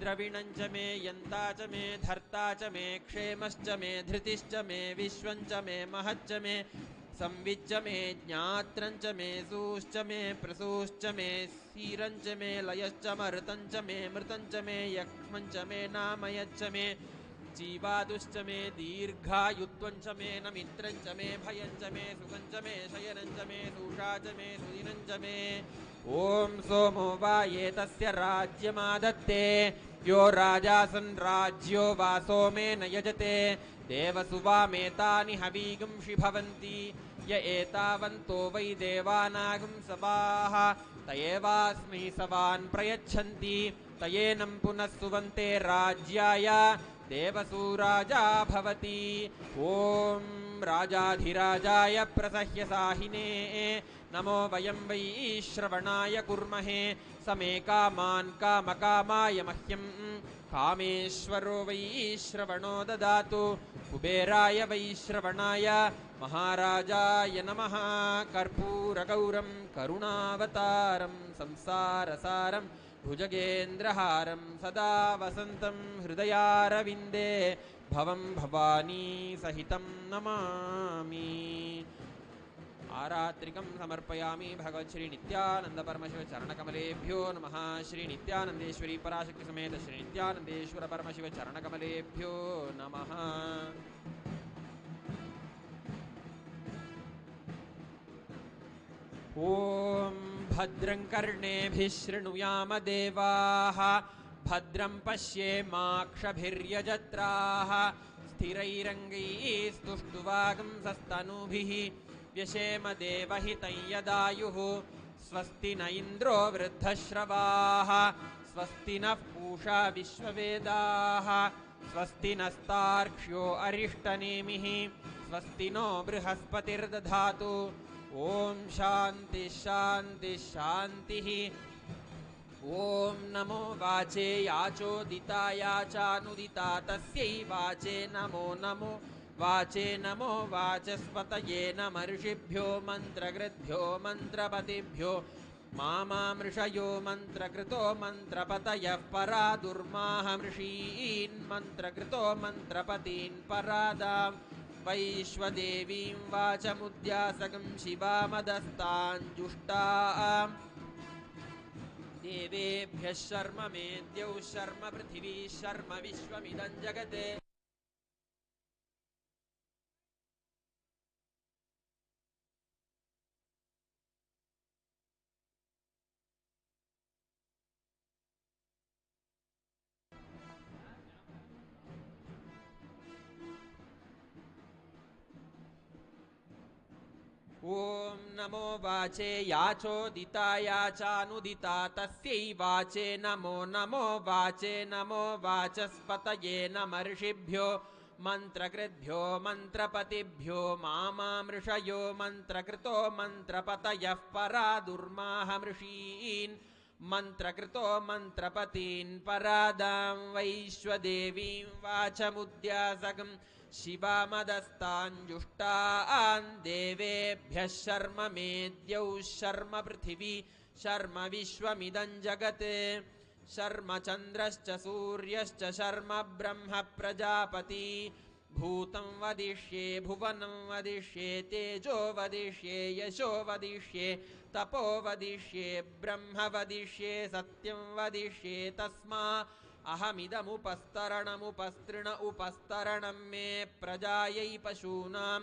द्रविणञ्च मे यन्ता च मे धर्ता च मे क्षेमश्च मे धृतिश्च मे विश्वञ्च मे महच्च मे संविच्च मे ज्ञात्रञ्च मे सूश्च मे प्रसूश्च मे सीरञ्च मे लयश्च मरुतञ्च मे मृतञ्च मे यक्ष्मञ्च मे नामयच्च मे जीवादुश्च मे दीर्घायुत्वञ्च मे नमित्रञ्च मे भयञ्च मे सुखञ्च मे शयनञ्च मे सूषा च मे सुदिनञ्च मे ॐ सोमो वा एतस्य राज्यमादत्ते यो राजासन् राज्यो वा सोमेन यजते देवसुवामेतानि हवीगुंषि भवन्ति य एतावन्तो वै देवानागं सवाः त एवास्मै सवान् प्रयच्छन्ति तयेनं पुनः सुवन्ते राज्याय देवसूराजा भवति ॐ राजाधिराजाय प्रसह्य साहिने नमो वयं वै श्रवणाय कुर्महे समे कामान् कामकामाय मह्यं कामेश्वरो वै श्रवणो ददातु कुबेराय वै श्रवणाय महाराजाय नमः कर्पूरगौरं करुणावतारं संसारसारं भुजगेन्द्रहारं सदा वसन्तं हृदयारविन्दे भवं भवानी सहितं नमामि आरात्रिकं समर्पयामि भगवत् श्री नित्यानंद परमशिव चरणकमलेभ्यो नमः श्री नित्यानंदेश्वरी पराशक्ति समेत श्री नित्यानंदेश्वर परमशिव चरणकमलेभ्यो नमः ॐ भद्रं कर्णेभिः शृणुयाम देवाः भद्रं पश्येमाक्षभिर्यजत्राः स्थिरैरङ्गैस्तुष्टुवागुंसस्तनूभिः व्यशेम देवहितं यदायुः स्वस्ति न इन्द्रो वृद्धश्रवाः स्वस्ति नः पूषा विश्ववेदाः स्वस्ति नस्तार्क्ष्यो अरिष्टनेमिः स्वस्ति नो बृहस्पतिर्दधातु ॐ शान्ति शान्ति शान्तिः ॐ नमो वाचे याचोदिताय चानुदिता तस्यै वाचे नमो नमो वाचे नमो वाचस्पतये नमर्षिभ्यो मन्त्रकृद्भ्यो मन्त्रपतिभ्यो मामामृषयो मन्त्रकृतो मन्त्रपतयः परा दुर्माहमृषीन् मन्त्रकृतो मन्त्रपतीन् परादाम् वैश्वदेवीं वाचमुद्यासकं शिवामदस्ताञ्जुष्टाम् देवेभ्यः शर्म मेद्यौ शर्म पृथिवी शर्म विश्वमिदं जगते ॐ नमो वाचे याचोदिताय चानुदिता तस्यै वाचे नमो नमो वाचे नमो वाचस्पतये नमर्षिभ्यो मन्त्रकृद्भ्यो मन्त्रपतिभ्यो मामामृषयो मन्त्रकृतो मन्त्रपतयः परा दुर्माहमृषीन् मन्त्रकृतो मन्त्रपतीन् परादां वैश्वदेवीं वाचमुद्यासकम् शिवामदस्ताञ्जुष्टान् देवेभ्यः शर्म मेद्यौ शर्म पृथिवी शर्म विश्वमिदं जगत् शर्म चन्द्रश्च सूर्यश्च शर्म ब्रह्म प्रजापति भूतं वदिष्ये भुवनं वदिष्ये तेजो वदिष्ये यशो वदिष्ये तपो वदिष्ये ब्रह्म वदिष्ये सत्यं वदिष्ये तस्मा अहमिदमुपस्तरणमुपस्तृण उपस्तरणं मे प्रजायै पशूनां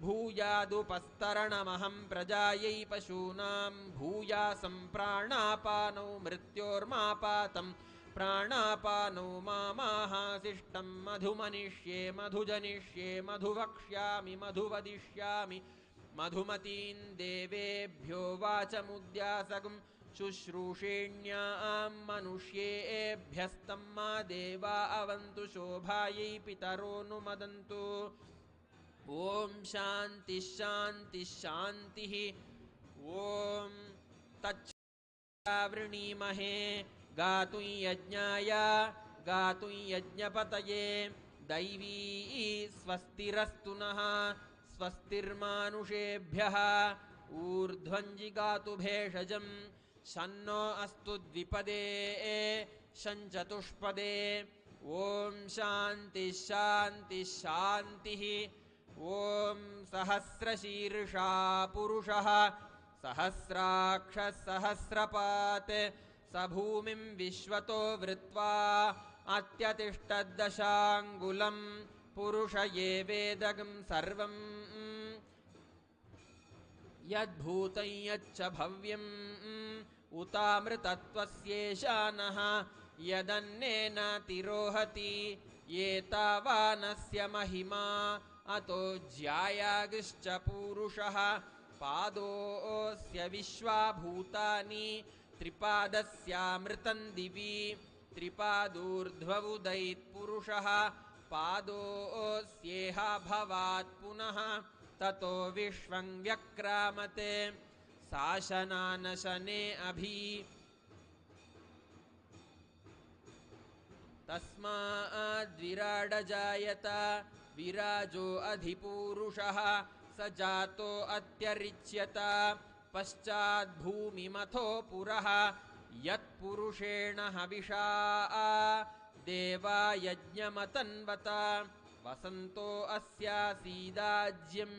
भूयादुपस्तरणमहं प्रजायै पशूनां भूयासं प्राणापानौ मृत्योर्मापातं प्राणापानौ मामाहासिष्टं मधुमनिष्ये मधुजनिष्ये मधुवक्ष्यामि मधुवदिष्यामि मधुमतीं देवेभ्यो वाचमुद्यासगं शुश्रूषेण्यां मनुष्येभ्यस्तं मा देवा अवन्तु शोभायै पितरोऽनुमदन्तु ॐ शान्ति शान्ति शान्तिः ॐ तच्छृणीमहे गातुं यज्ञाय गातुं यज्ञपतये दैवी स्वस्तिरस्तु नः स्वस्तिर्मानुषेभ्यः ऊर्ध्वं जिगातु भेषजं शन्नो अस्तु द्विपदे षञ्चतुष्पदे ॐ शान्तिः शान्तिः शान्तिः ॐ सहस्रशीर्षा पुरुषः सहस्राक्षः सहस्रपात् स भूमिं विश्वतो वृत्वा अत्यतिष्ठद्दशाङ्गुलं पुरुष ये वेदगं सर्वं यद्भूतं यच्च भव्यम् उतामृतत्वस्येशानः यदन्नेन तिरोहति एतावानस्य महिमा अतो ज्यायागिश्च पूरुषः पादोऽस्य विश्वाभूतानि त्रिपादस्यामृतं दिवि त्रिपादूर्ध्वमुदैत्पुरुषः पादोऽस्येह भवात् पुनः ततो विश्वं व्यक्रामते शासनानशने अभि तस्माद्विराडजायत विराजो अधिपूरुषः स जातो अत्यरिच्यत पश्चाद्भूमिमथो पुरः यत्पुरुषेण हविषा देवा यज्ञमतन्वत वसन्तो अस्यासीदाज्यम्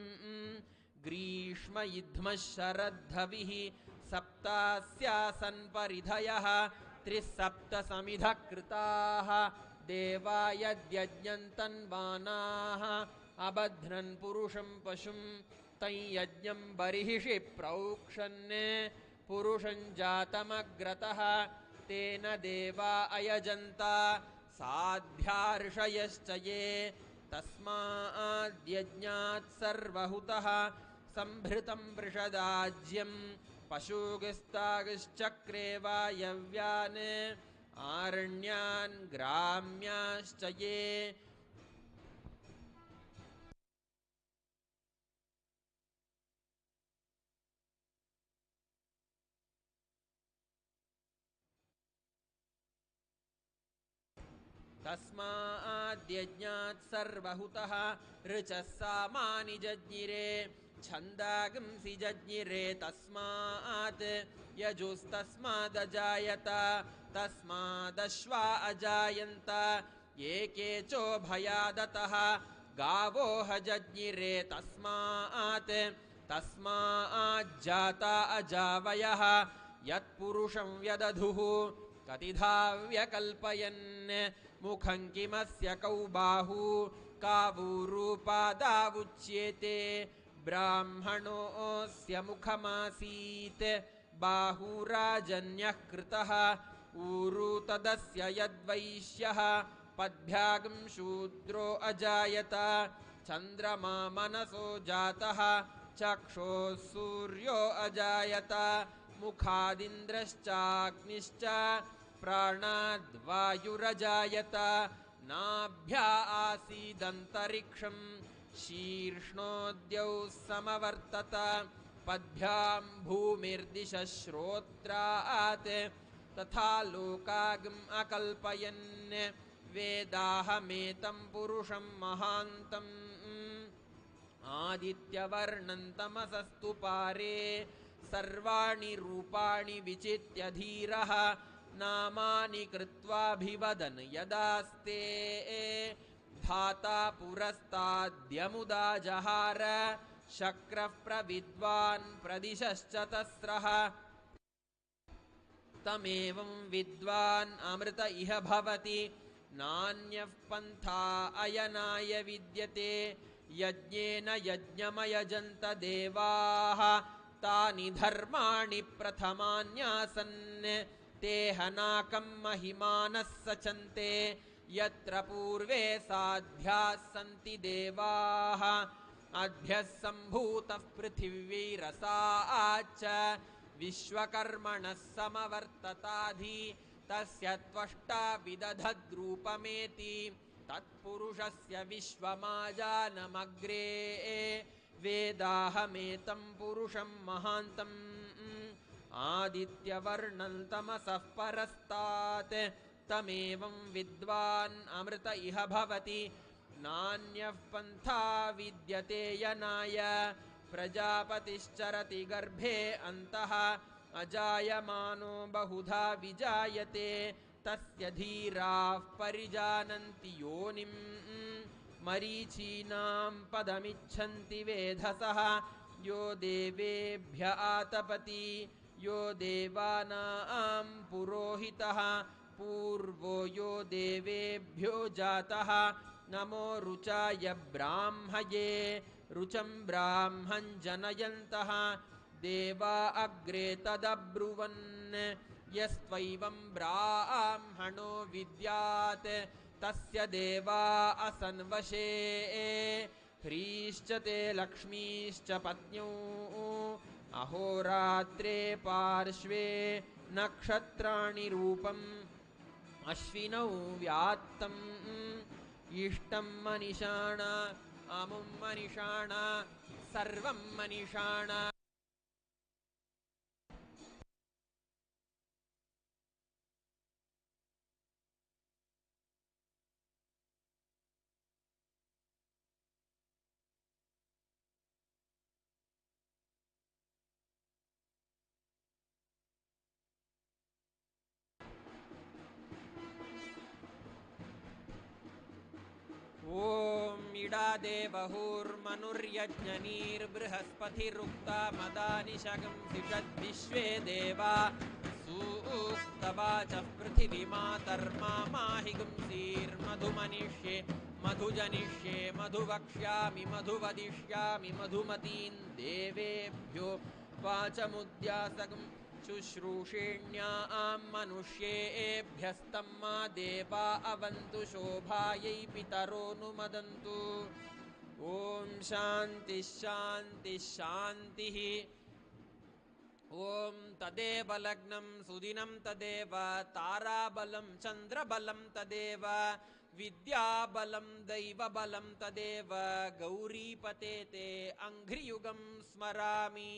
ग्रीष्म इद्मः शरद्धविः सप्तास्यासन् परिधयः त्रिसप्तसमिधः कृताः देवा यद्यज्ञन्तन्वानाः अबध्नन् पुरुषं पशुं तं यज्ञं बर्हिषि प्रौक्षन् पुरुषं जातमग्रतः तेन देवा अयजन्त साध्यार्षयश्च ये तस्माद्यज्ञात् सर्वहुतः संभृतं वृषदाज्यं पशुगिस्तागिश्चक्रे वायव्यान् आरण्यान् ग्राम्याश्च ये तस्माद्यज्ञात् सर्वहुतः ऋचः सामानि जज्ञिरे छन्दागंसि जज्ञिरे तस्मात् यजुस्तस्मादजायत तस्मादश्वा अजायन्त एके चोभयादतः गावो जज्ञिरे तस्माज्जाता अजावयः यत्पुरुषं व्यदधुः कतिधा व्यकल्पयन् मुखं किमस्य कौ बाहू कावूरूपादावुच्येते ब्राह्मणोऽस्य मुखमासीत् बाहुराजन्यः कृतः ऊरू तदस्य यद्वैश्यः पद्भ्यागं शूद्रो अजायत चन्द्रमा मनसो जातः चक्षुः सूर्यो अजायत मुखादिन्द्रश्चाग्निश्च प्राणाद्वायुरजायत नाभ्या आसीदन्तरिक्षं शीर्ष्णोद्यौ समवर्तत पद्भ्यां भूमिर्दिशः श्रोत्रात् तथा लोकागम् अकल्पयन् वेदाहमेतं पुरुषं महान्तम् आदित्यवर्णं तमसस्तु पारे सर्वाणि रूपाणि विचित्य धीरः नामानि कृत्वाभिवदन् यदास्ते धाता पुरस्ताद्यमुदा जहार शक्रः प्रविद्वान् प्रदिशश्च तस्रः तमेवं विद्वान् अमृत इह भवति नान्यः पन्था अयनाय विद्यते यज्ञेन यज्ञमयजन्त देवाः तानि धर्माणि प्रथमान्यासन् ते हनाकं महिमानः सचन्ते यत्र पूर्वे साध्याः सन्ति देवाः अभ्यः सम्भूतः पृथिवीरसा च विश्वकर्मणः समवर्तताधि तस्य त्वष्टा विदधद्रूपमेति तत्पुरुषस्य विश्वमाजानमग्रे वेदाहमेतं पुरुषं महान्तम् आदित्यवर्णं तमसः परस्तात् तमेवं विद्वान् अमृत इह भवति नान्यः पन्था विद्यते यनाय प्रजापतिश्चरति गर्भे अन्तः अजायमानो बहुधा विजायते तस्य धीराः परिजानन्ति योनिम् मरीचीनां पदमिच्छन्ति वेधसः यो देवेभ्य आतपति यो देवानां पुरोहितः पूर्वो यो देवेभ्यो जातः नमो रुचाय ब्राह्मये रुचं ब्राह्मं जनयन्तः देवा अग्रे तदब्रुवन् यस्त्वैवं ब्राह्मणो विद्यात् तस्य देवा असन्वशे ह्रीश्च ते लक्ष्मीश्च पत्न्यौ अहोरात्रे पार्श्वे नक्षत्राणि रूपम् अश्विनौ व्यात्तम् इष्टं मनिषाण अमुं मनिषाण सर्वं मनिषाण ॐ इडा देवहुर्मनुर्यज्ञनीर्बृहस्पतिरुक्ता मदानिशगं सिषद्विश्वे देवा सूक्तवाचः पृथिवीमातर्माहिगुंसीर्मधुमनिष्ये मधुजनिष्ये मधुवक्ष्यामि मधुवदिष्यामि मधुमतीन् देवेभ्यो वाचमुद्यासगं शुश्रूषेण्यां मनुष्येभ्यस्तं मा देवा अवन्तु शोभायै पितरोऽनुमदन्तु ॐ शान्तिः शान्तिः शान्तिः ॐ तदेव लग्नं सुदिनं तदेव ताराबलं चन्द्रबलं तदेव विद्याबलं दैवबलं तदेव गौरीपते ते अङ्घ्रियुगं स्मरामि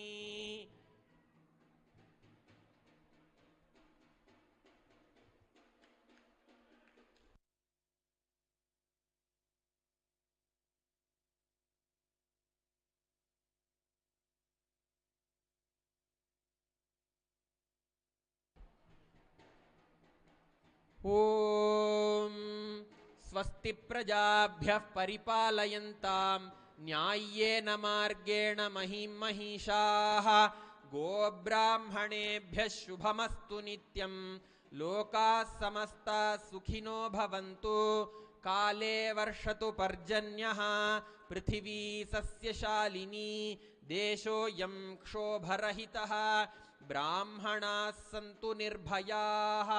ॐ स्वस्ति प्रजाभ्यः परिपालयन्तां न्याय्येन मार्गेण महीं महिषाः गोब्राह्मणेभ्यः शुभमस्तु नित्यं लोकाः समस्ताः सुखिनो भवन्तु काले वर्षतु पर्जन्यः पृथिवी सस्यशालिनी देशोऽयं क्षोभरहितः ब्राह्मणाः सन्तु निर्भयाः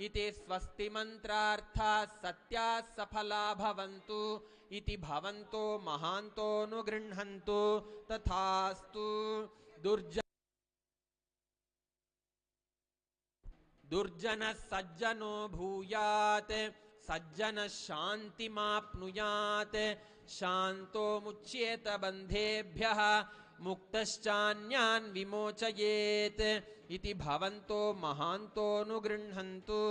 इति स्वस्ति मन्त्रार्थाः सत्याः सफला भवन्तु इति भवन्तो महान्तोऽनुगृह्णन्तु तथास्तु दुर्जनः सज्जनो भूयात् सज्जनः शान्तिमाप्नुयात् शान्तो मुच्येत बन्धेभ्यः मुक्तश्चान्यान् विमोचयेत् इति भवन्तो महान्तोऽनुगृह्णन्तु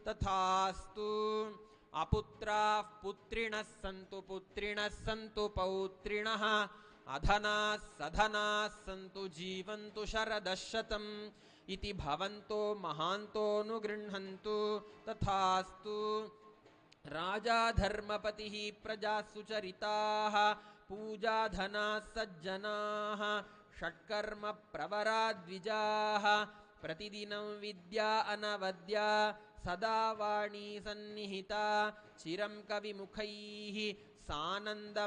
तथास्तु अपुत्राः पुत्रिणः सन्तु पौत्रिणः अधनाः सधनाः सन्तु जीवन्तु शरदशतम् इति भवन्तो महान्तोऽनुगृह्णन्तु तथास्तु राजा धर्मपतिः प्रजाः सुचरिताः पूजाधनाः सज्जनाः षट्कर्म प्रवरा द्विजाः प्रतिदिनं विद्या अनवद्या सदा वाणी सन्निहिता चिरं कविमुखैः सानन्दमव्याकुलाः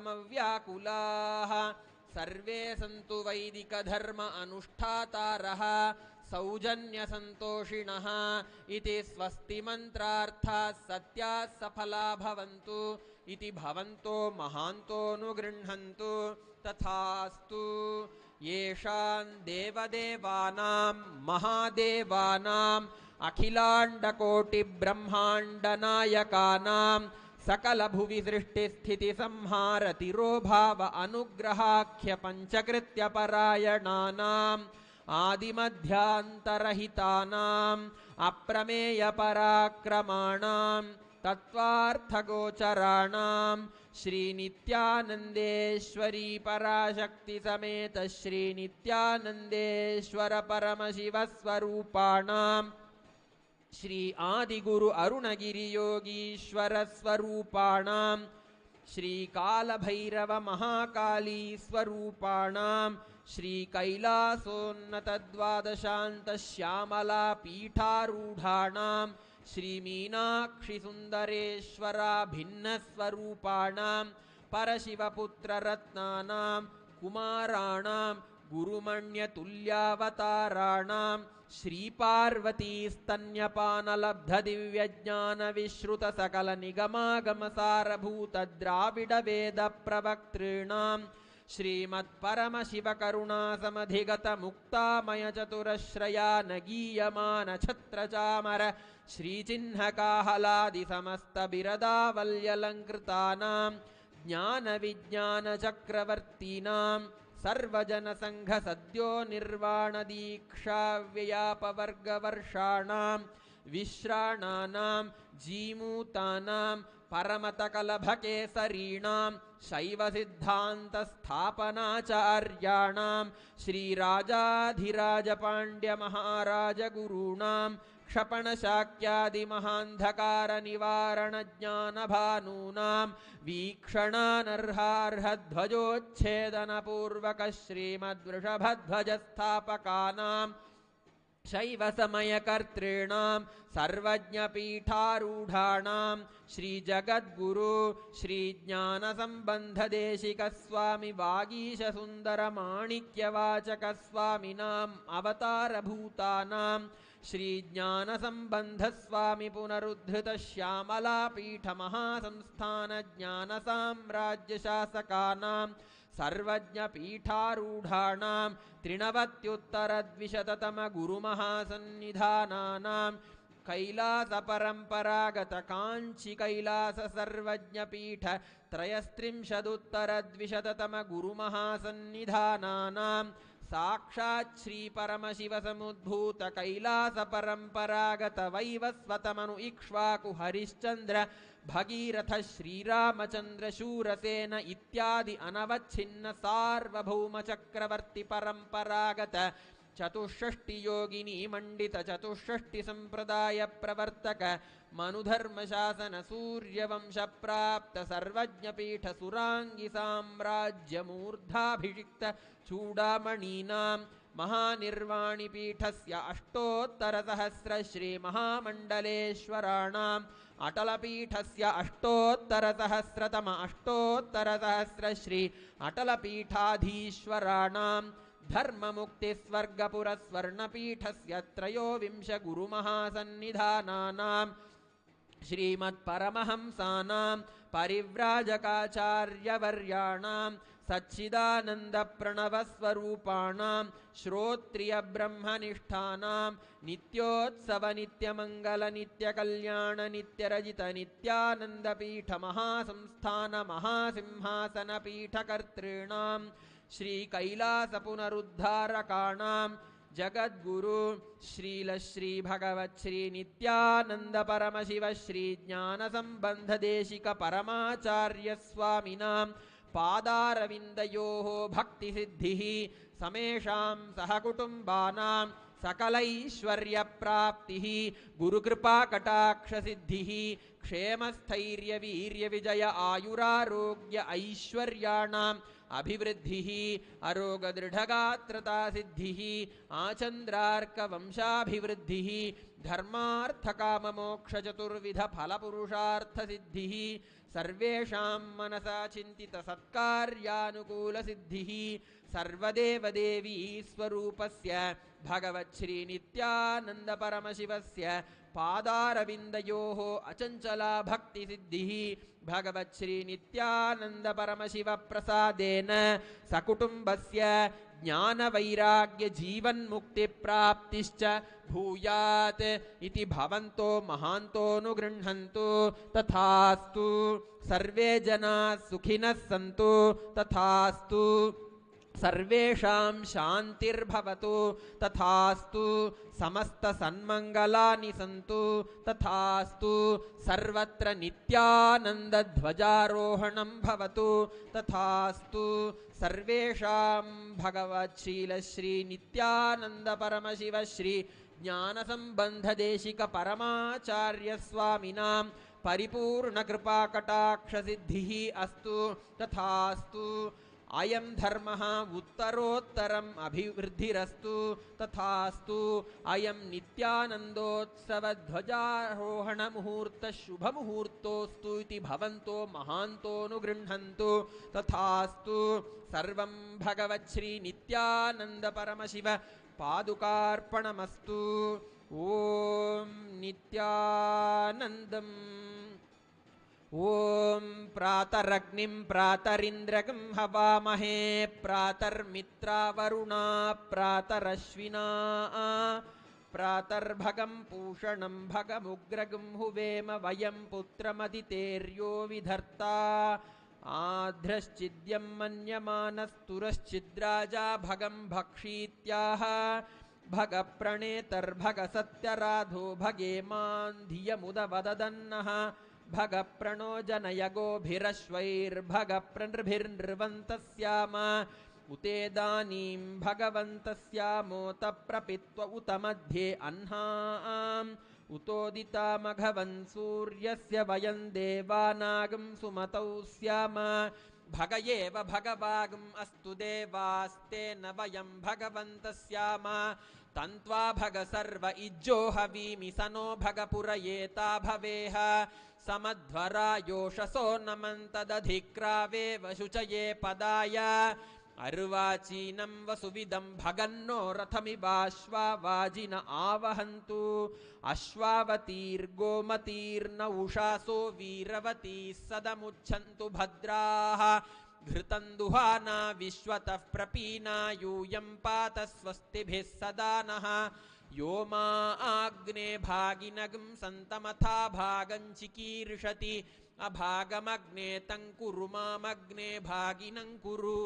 सर्वे सन्तु वैदिकधर्म अनुष्ठातारः सौजन्यसन्तोषिणः इति स्वस्ति मन्त्रार्थाः सत्याः सफला भवन्तु इति भवन्तो महान्तोऽनुगृह्णन्तु तथास्तु येषां देवदेवानां महादेवानाम् अखिलाण्डकोटिब्रह्माण्डनायकानां सकलभुवि सृष्टिस्थितिसंहारतिरोभाव अनुग्रहाख्य पञ्चकृत्यपरायणानाम् आदिमध्यान्तरहितानाम् अप्रमेयपराक्रमाणां तत्त्वार्थगोचराणां श्रीनित्यानन्देश्वरी पराशक्ति समेत श्रीनित्यानन्देश्वर परमशिवस्वरूपाणां श्री आदिगुरु अरुणगिरि योगीश्वर स्वरूपाणां श्री कालभैरव महाकाली स्वरूपाणां श्री कैलासोन्नत द्वादशान्त श्यामला पीठारूढाणां श्री मीनाक्षि सुन्दरेश्वरा भिन्न स्वरूपाणां परशिवपुत्र रत्नानां कुमाराणां गुरुमण्यतुल्यावताराणां श्रीपार्वती स्तन्यपानलब्ध दिव्यज्ञान विश्रुत सकल निगमागमसारभूत द्राविड वेद प्रवक्तॄणां श्रीमत्परमशिवकरुणा समधिगत मुक्तामय चतुरश्रया नगीयमान छत्रचामर श्रीचिह्नकाहलादि समस्त बिरदावल्यलङ्कृतानां ज्ञानविज्ञानचक्रवर्तीनां सर्वजन संघ सद्यो निर्वाण दीक्षा व्ययापवर्गवर्षाणां विश्राणानां जीमूतानां परमतकलभकेसरीणां शैव सिद्धान्त स्थापनाचार्याणां श्रीराजाधिराज पाण्ड्य महाराज गुरूणां क्षपण शाक्यादि महान्धकार निवारण ज्ञान भानूनां वीक्षणानर्हार्ह ध्वजोच्छेदन पूर्वक श्रीमद्वृषभध्वज स्थापकानां शैव समयकर्तॄणां सर्वज्ञपीठारूढाणां श्री जगद्गुरु श्री ज्ञानसम्बन्धदेशिक स्वामी वागीश सुन्दर माणिक्यवाचक स्वामिनाम् अवतारभूतानां श्री ज्ञानसम्बन्ध स्वामी पुनरुद्धृत श्यामलापीठ महासंस्थान ज्ञान साम्राज्य शासकानां सर्वज्ञपीठारूढाणां त्रिनवत्युत्तरद्विशततम गुरुमहासन्निधानानां कैलासपरम्परागत काञ्ची कैलास सर्वज्ञपीठ त्रयस्त्रिंशदुत्तरद्विशततम गुरुमहासन्निधानानां साक्षात् श्री परमशिव समुद्भूत कैलास परंपरागत वैवस्वतमनु इक्ष्वाकु हरिश्चंद्र भगीरथ श्रीरामचंद्र शूरसेन इत्यादि अनवच्छिन्न सार्वभौम चक्रवर्ती परंपरागत चतुष्षष्टि योगिनी मंडित चतुष्षष्टि संप्रदाय प्रवर्तक मनुधर्म शासन सूर्यवंश प्राप्त सर्वज्ञपीठ सुरांगी साम्राज्य मूर्धाभिषिक्त चूडामणीनां महानिर्वाणी पीठस्य अष्टोत्तर सहस्र श्री महामंडलेश्वराणां अटलपीठस्य अष्टोत्तर सहस्रतम अष्टोत्तर सहस्र श्री अटलपीठाधीश्वराणां धर्ममुक्तिस्वर्गपुरस्वर्णपीठस्य त्रयोविंश गुरुमहासन्निधानानां श्रीमत्परमहंसानां परिव्राजकाचार्यवर्याणां सच्चिदानन्दप्रणवस्वरूपाणां श्रोत्रियब्रह्मनिष्ठानां नित्योत्सव नित्यमङ्गल नित्यकल्याण नित्यरजित नित्यानन्दपीठ महासंस्थान महासिंहासनपीठकर्तॄणां श्रीकैलासपुनरुद्धारकाणां जगद्गुरु श्रीलश्री भगवत् श्री नित्यानंद परमशिव श्री ज्ञानसम्बन्धदेशिक परमाचार्य स्वामिनां पादारविन्दयोः भक्तिसिद्धिः समेषां सहकुटुम्बानां सकलैश्वर्यप्राप्तिः गुरुकृपाकटाक्षसिद्धिः क्षेमस्थैर्यवीर्यविजय आयुरारोग्य ऐश्वर्याणाम् अभिवृद्धिः अरोगदृढगात्रता सिद्धिः आचन्द्रार्कवंशाभिवृद्धिः धर्मार्थकाममोक्षचतुर्विध फलपुरुषार्थसिद्धिः सर्वेषां मनसा चिन्तित सत्कार्यानुकूलसिद्धिः सर्वदेवदेवी स्वरूपस्य भगवच्छ्री नित्यानंद परमशिवस्य पादारविन्दयोः अचञ्चला भक्तिसिद्धिः भगवच्छ्री नित्यानंद परमशिव प्रसादेन सकुटुम्बस्य ज्ञानवैराग्य जीवन्मुक्तिप्राप्तिश्च भूयात् इति भवन्तो महान्तोऽनुगृह्णन्तु तथास्तु सर्वे जनाः सुखिनः सन्तु तथास्तु सर्वेषां शान्तिर्भवतु तथास्तु समस्त सन्मङ्गलानि सन्तु तथास्तु सर्वत्र नित्यानन्द ध्वजारोहणं भवतु तथास्तु सर्वेषां भगवत् शील श्री नित्यानंद परमशिव श्री ज्ञानसम्बन्धदेशिकपरमाचार्यस्वामिनां परिपूर्णकृपाकटाक्षसिद्धिः अस्तु तथास्तु। अयं धर्मः उत्तरोत्तरम् अभिवृद्धिरस्तु तथास्तु। अयं नित्यानन्दोत्सवध्वजारोहणमुहूर्तशुभमुहूर्तोऽस्तु इति भवन्तो महान्तोऽनुगृह्णन्तु तथास्तु। सर्वं भगवच्छ्री नित्यानन्दपरमशिव पादुकार्पणमस्तु। ॐ नित्यानन्दम्। ॐ प्रातरग्निं प्रातरिन्द्रगं हवामहे प्रातर्मित्रावरुणा प्रातरश्विना प्रातर्भगं पूषणं भगमुग्रगं हुवेम वयं पुत्रमदितेर्यो विधर्ता आध्रश्चिद्यं मन्यमानस्तुरश्चिद्राजा भगं भक्षीत्याह भगप्रणेतर्भगसत्यराधो भगेमान् धियमुदवददन्नः भगप्रणो जनय गोभिरश्वैर्भगप्रनृभिर्नृवन्तस्याम उतेदानीं भगवन्तस्यामोत प्रपित्व उत मध्ये अह्नाम् उतोदितामघवन् सूर्यस्य वयं देवानागं सुमतौ स्याम भग एव भगवागम् अस्तु देवास्तेन वयं भगवन्तस्याम तन्त्वा भग सर्व इज्जो हवीमि स नो भगपुरयेता भवेह समध्वरायोषसो नमन्तदधिक्रावेव शुचये पदाय अर्वाचीनं वसुविदं भगन्नो रथमिवाश्वावाजिन आवहन्तु अश्वावतीर्गोमतीर्न उषासो वीरवतीः सदमुच्छन्तु भद्राः घृतं दुहाना विश्वतः प्रपीना यूयं पात स्वस्तिभिः सदा नः यो मा आग्ने भागिनगं सन्तमथा भागं चिकीर्षति अभागमग्ने तं कुरु मामग्ने भागिनं कुरु।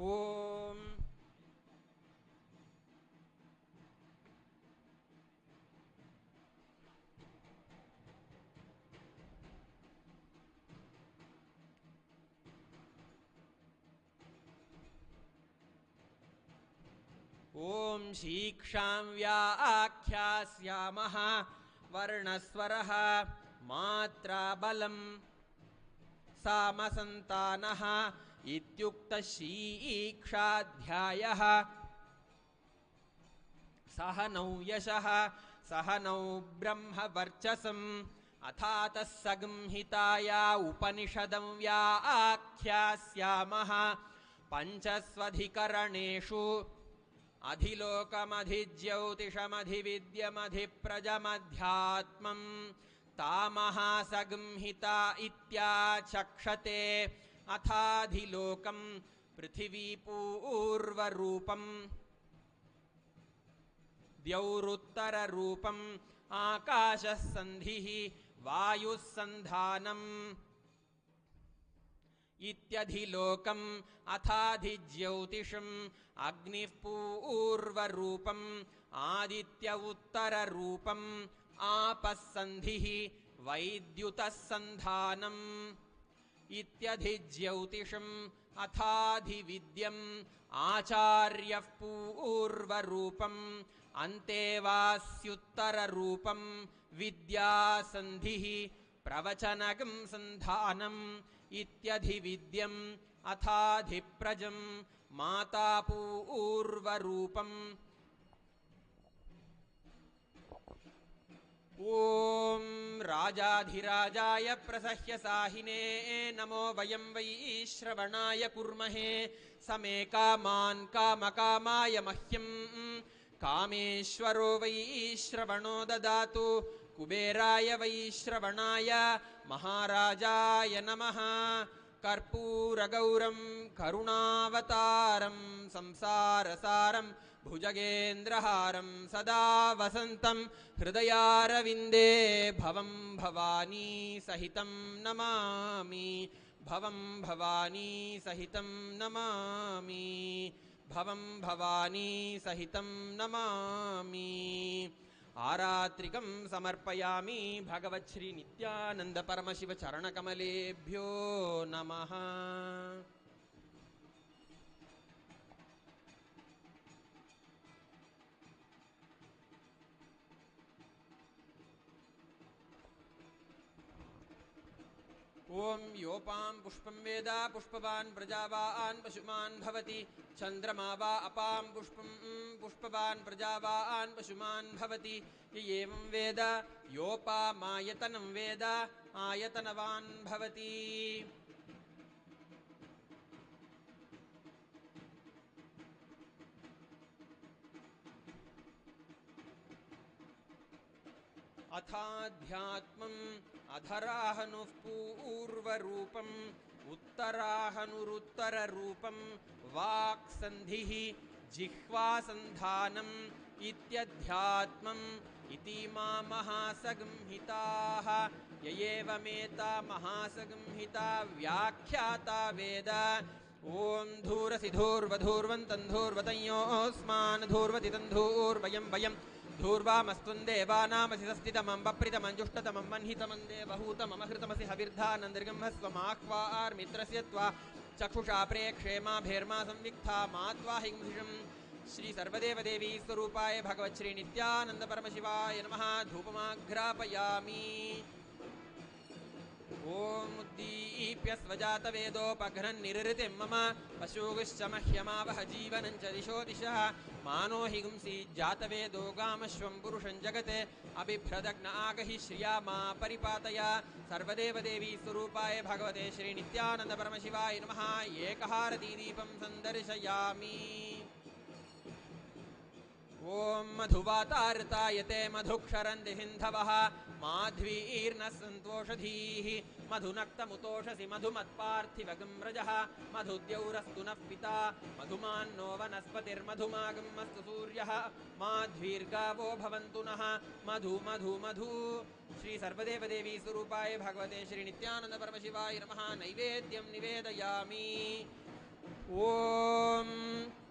ओम ओम शीक्षां व्याख्यास्यामः वर्णस्वरः मात्राबलं सामसन्तानः इत्युक्तशीक्षाध्यायः सह नौ यशः सह नौ ब्रह्मवर्चसम् अथातः संहिताया उपनिषदं व्याख्यास्यामः पञ्चस्वधिकरणेषु अधिलोकमधिज्योतिषमधिविद्यमधिप्रजमध्यात्मं तामहासंहिता इत्याचक्षते अथाधिलोकं पृथिवीपूर्वरूपं द्यौरुत्तररूपम् आकाशः सन्धिः वायुः सन्धानम् इत्यधिलोकम् अथाधिज्योतिषम् अग्निः पूर्वरूपम् आदित्य उत्तररूपम् आपः सन्धिः वैद्युतः सन्धानम् इत्यधिज्योतिषम् अथाधिविद्यम् आचार्यः पूर्वरूपम् अन्तेवास्युत्तररूपम् विद्यासन्धिः प्रवचनगं सन्धानम् इत्यधिविद्यम् अथाधिप्रजम् माता पूर्वरूपम् ओम राजाधिराजाय प्रसह्य साहिने नमो वयं वै श्रवणाय कुर्महे समे कामान् कामकामाय मह्यं कामेश्वरो वै श्रवणो ददातु कुबेराय वै श्रवणाय महाराजाय नमः कर्पूरगौरं करुणावतारं संसारसारं भुजगेन्द्रहारं सदा वसन्तं हृदयारविन्दे भवं भवानी सहितं नमामि भवं भवानी सहितं नमामि भवं भवानी सहितं नमामि आरात्रिकं समर्पयामि भगवच्छ्री नित्यानंद परमशिव चरणकमलेभ्यो नमः। ओम योपां पुष्पं वेद पुष्पवान् प्रजावान् पशुमान् भवति चन्द्रमा वा अपां पुष्पं पुष्पवान् प्रजावान् पशुमान् भवति य एवं वेद योपामायतनं वेद आयतनवान् भवति। अथाध्यात्मम् अधराहनुः पूर्वरूपम् उत्तराहनुरुत्तररूपम् वाक्सन्धिः जिह्वासन्धानम् इत्यध्यात्मम् इति मा महासंहिताः य एवमेता महासंहिता व्याख्याता वेद। ओम धूरसि धूर्वधूर्वन्तं धूर्वतयोऽस्मान् धूर्वति तं धूर्वयं वयं धूर्वामस्त्वं देवानामसि सस्तितमं बप्रितमं जुष्टतमं मह्नितमं देवहूतममहृतमसि हविर्धानन्दर्गं त्वा चक्षुषा प्रेक्षेमाभिर्मा संविक्था मा त्वा हिंसिषम्। श्री सर्वदेवदेवी स्वरूपाय भगवच्छ्री नित्यानंद परमशिवाय नमः। धूपमाघ्रापयामि। ओम उद्दीप्य स्वजातवेदोपघ्नन्निरृतिं मम पशुगश्च मह्यमावह जीवनं च दिशो दिशः मानो हि गुंसि जातवेदो गामश्वं पुरुषं जगते अबिभ्रदग्न आगहि श्रिया मा परिपातय। सर्वदेवदेवी स्वरूपाय भगवते श्री नित्यानंद परमशिवाय नमः। एकहारतीदीपं सन्दर्शयामि। ओम मधुवातारतायते मधुक्षरन्ति सिन्धवः माध्वीर्नः सन्तोषधीः मधुनक्तमुतोषसि मधुमत्पार्थिवगं रजः मधुद्यौरस्तु नः पिता मधुमान्नो वनस्पतिर्मधुमागमस्तु सूर्यः माध्वीर्गावो भवन्तु नः मधु मधु मधु। श्री सर्वदेवदेवी स्वरूपाय भगवते श्री नित्यानंद परमशिवाय नमः। नैवेद्यं निवेदयामि। ओम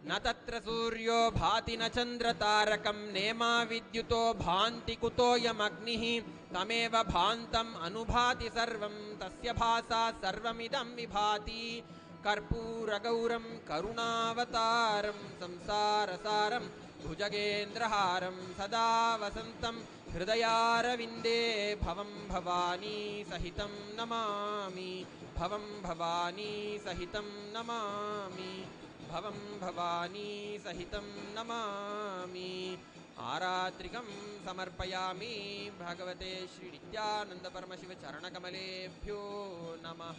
न तत्र सूर्यो भाति न चन्द्रतारकं नेमा विद्युतो भान्ति कुतोऽयमग्निः तमेव भान्तम् अनुभाति सर्वं तस्य भासा सर्वमिदं विभाति। कर्पूरगौरं करुणावतारं संसारसारं भुजगेन्द्रहारं सदा वसन्तं हृदयारविन्दे भवं भवानी सहितं नमामि भवं भवानी सहितं नमामि भवं भवानी सहितं नमामि। आरात्रिकं समर्पयामि भगवते श्री नित्यानंद परमशिव चरणकमलेभ्यो नमः।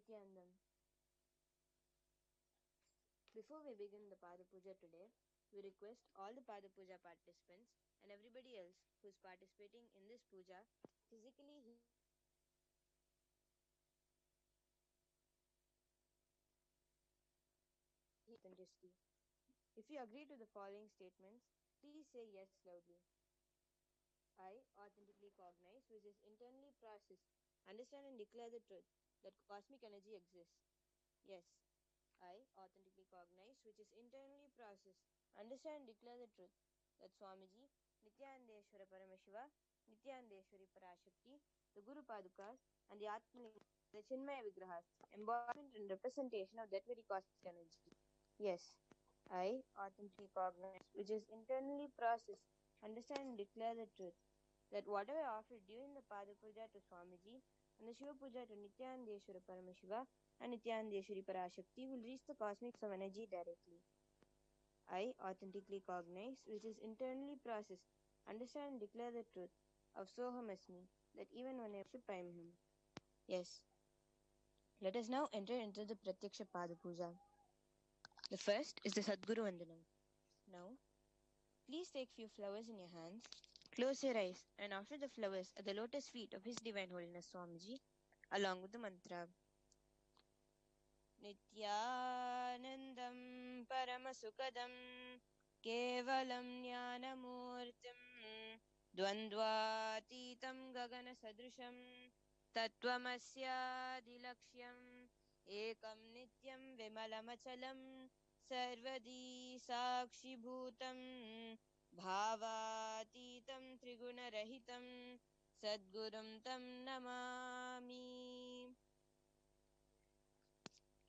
Nityanandam. Before we begin the Pada Puja today, we request all the Pada Puja participants and everybody else who is participating in this puja physically authenticity. If you agree to the following statements, please say yes loudly. I authentically cognize, which is internally process, understand and declare the truth that cosmic energy exists. Yes. I authentically cognize, which is internally process, understand and declare the truth that Swamiji, Nityanandeshwara Paramashiva, Nityanandeshwari Parashakti, the Guru Padukas, and the Atmalinga, the Chinmaya Vigrahas, embodiment and representation of that very cosmic energy. Yes, I authentically cognize, which is internally process, understand and declare the truth that whatever I offered during the Pada Puja to Swamiji and the Shiva Puja to Nityanandeshwara Paramashiva and Nityanandeshwari Parashakti will reach the cosmic of energy directly. I authentically cognize, which is internally process, understand and declare the truth of Soham Asmi, that even when I worship I am Him. Yes. Let us now enter into the Pratyaksha Pada Puja. The first is the Sadguru Vandanam. Now, please take few flowers in your hands, close your eyes, and offer the flowers at the lotus feet of His Divine Holiness Swamiji, along with the mantra. नित्यानन्दं परमसुखदं केवलं ज्ञानमूर्तिं द्वन्द्वातीतं गगनसदृशं तत्त्वमस्यादिलक्ष्यम् एकं नित्यं विमलमचलं सर्वदी साक्षिभूतं भावातीतं त्रिगुणरहितं सद्गुरुं तं Namami.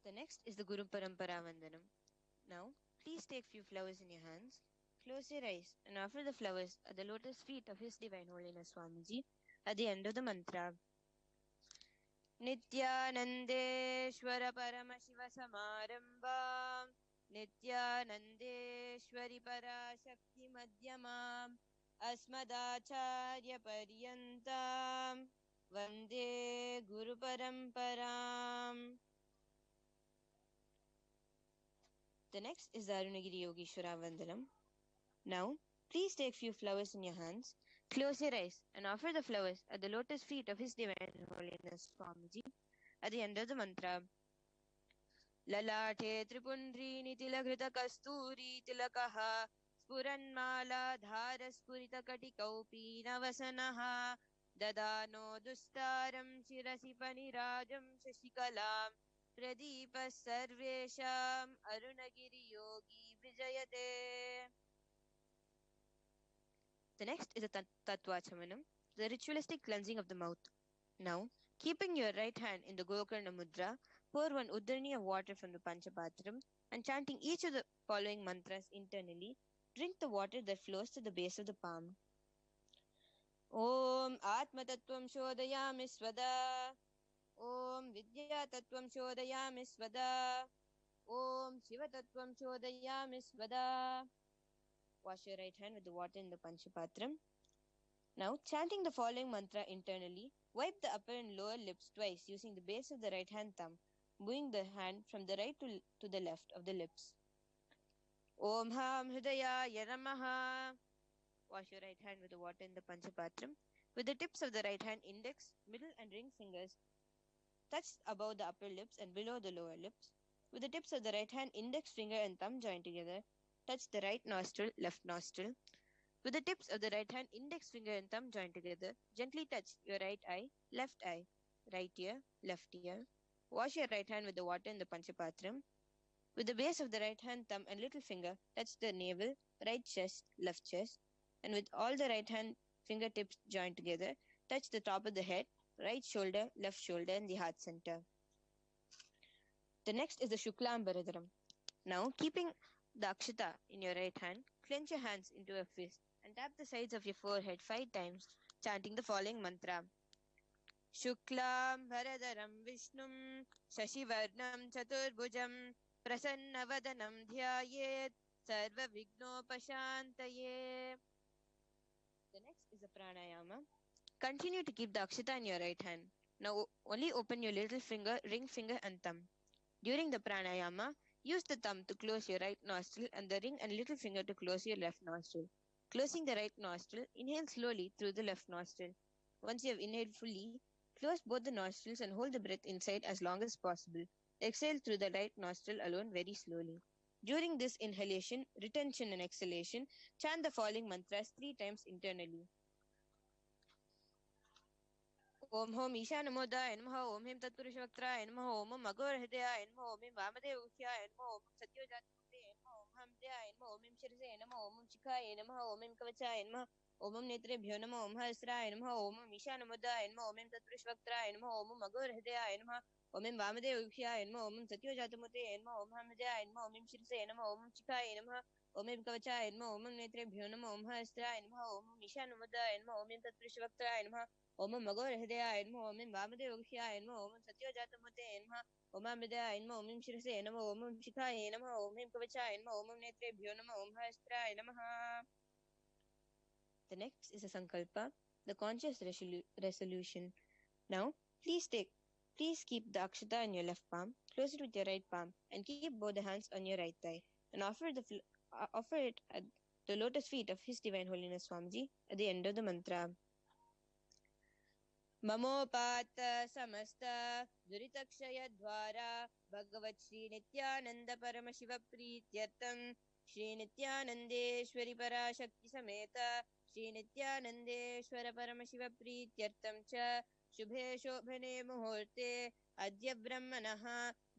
The next is the Guru Parampara Vandanam. Now, please take few flowers in your hands, close your eyes, and offer the flowers at the lotus feet of His Divine Holiness Swamiji at the end of the mantra. Nityanandeshwara Paramashiva Samarambha Nityanandeshwari Parashakti Madhyamam Asmadacharya Paryantam Vande Guru Paramparam. The next is the Arunagiri Yogeshwara Vandanam. Now, please take few flowers in your hands, close your eyes, and offer the flowers at the lotus feet of His Divine Holiness Swamiji at the end of the mantra. Lalate Tripundri Tilagrita Kasturi Tilakaha Spuranmala Dhara Spurita Katikaupi Navasanaha Dadano Dustaram Shirasi Panirajam Shashikalam Pradipa Sarvesham Arunagiri Yogi Vijayate. The next is a Tattvachamanam, the ritualistic cleansing of the mouth. Now, keeping your right hand in the Gokarna Mudra, pour one Uddharani of water from the Panchapatram and chanting each of the following mantras internally, drink the water that flows to the base of the palm. Om Atma Tattvam Shodayami Svada. Om Vidya Tattvam Shodayami Svada. Om Shiva Tattvam Shodayami Svada. Wash your right hand with the water in the Panchapatram. Now, chanting the following mantra internally, wipe the upper and lower lips twice using the base of the right hand thumb, moving the hand from the right to the left of the lips. Om Ham Hridayaya Namaha. Wash your right hand with the water in the Panchapatram. With the tips of the right hand index, middle and ring fingers touched above the upper lips and below the lower lips. With the tips of the right hand index finger and thumb joined together, touch the right nostril, left nostril. With the tips of the right hand index finger and thumb joined together, gently touch your right eye, left ear, left ear. Wash your right hand with the water in the Panchapatram. With the base of the right hand thumb and little finger, touch the navel, right chest, left chest. And with all the right hand fingertips joined together, touch the top of the head, right shoulder, left shoulder, and the heart center. The next is the Shuklam Bharadaram. Now, keeping the Akshata in your right hand, clench your hands into a fist and tap the sides of your forehead 5 times, chanting the following mantra. Shuklam Bharadaram Vishnum Shashivarnam Chaturbhujam Prasannavadanam Dhyayet Sarva Vignopashantaye. The next is a pranayama. Continue to keep the Akshata in your right hand. Now only open your little finger, ring finger, and thumb. During the pranayama, use the thumb to close your right nostril and the ring and little finger to close your left nostril. Closing the right nostril, inhale slowly through the left nostril. Once you have inhaled fully, close both the nostrils and hold the breath inside as long as possible. Exhale through the right nostril alone very slowly. During this inhalation, retention, and exhalation, chant the following mantras 3 times internally. ओम होम ईशानमोदाय नमः ओम हिम तत्पुरुषवक्त्राय नमः ओम मघोरहृदयाय नमः ओम हिम वामदेवमुख्याय नमः ओम सत्योजातमूर्तये नमः ओम हमद्याय नमः ओम हिम शिरसे नमः ओम शिखाय नमः ओम हिम कवचाय नमः ओम नेत्रेभ्यो नमः ओम सहस्राय नमः ओम ईशानमोदाय नमः ओम हिम तत्पुरुषवक्त्राय नमः ओम मघोरहृदयाय नमः ओम हिम वामदेवमुख्याय नमः ओम सत्योजातमूर्तये नमः ओम हमद्याय नमः ओम हिम शिरसे नमः ओम शिखाय नमः ओम हिम कवचाय नमः ओम नेत्रेभ्यो नमः ओम सहस्राय नमः ओम ईशानमोदाय नमः ओम हिम तत्पुरुषवक्त्राय नमः ओम मघोरहृदयाय नमः ओम वामदेवमुख्याय नमः ओम सत्योजातमूर्तये नमः ओम मृदयाय नमः ओम शिरसे नमः ओम शिखाय नमः ओम कवचाय नमः ओम नेत्रेभ्यो नमः ओम सहस्राय नमः. The next is a sankalpa, the conscious resolution. Now, please keep the akshata in your left palm, close it with your right palm, and keep both the hands on your right thigh, and offer it at the lotus feet of His Divine Holiness Swamiji at the end of the mantra. ममोपात समस्त दुरितक्षय द्वारा भगवत श्री नित्यानंद परम शिव प्रीत्यर्थम श्री नित्यानंदेश्वरी पराशक्ति समेत श्री नित्यानंदेश्वर परम शिव प्रीत्यर्थम च शुभे शोभने मुहूर्ते अद्य ब्रह्मणः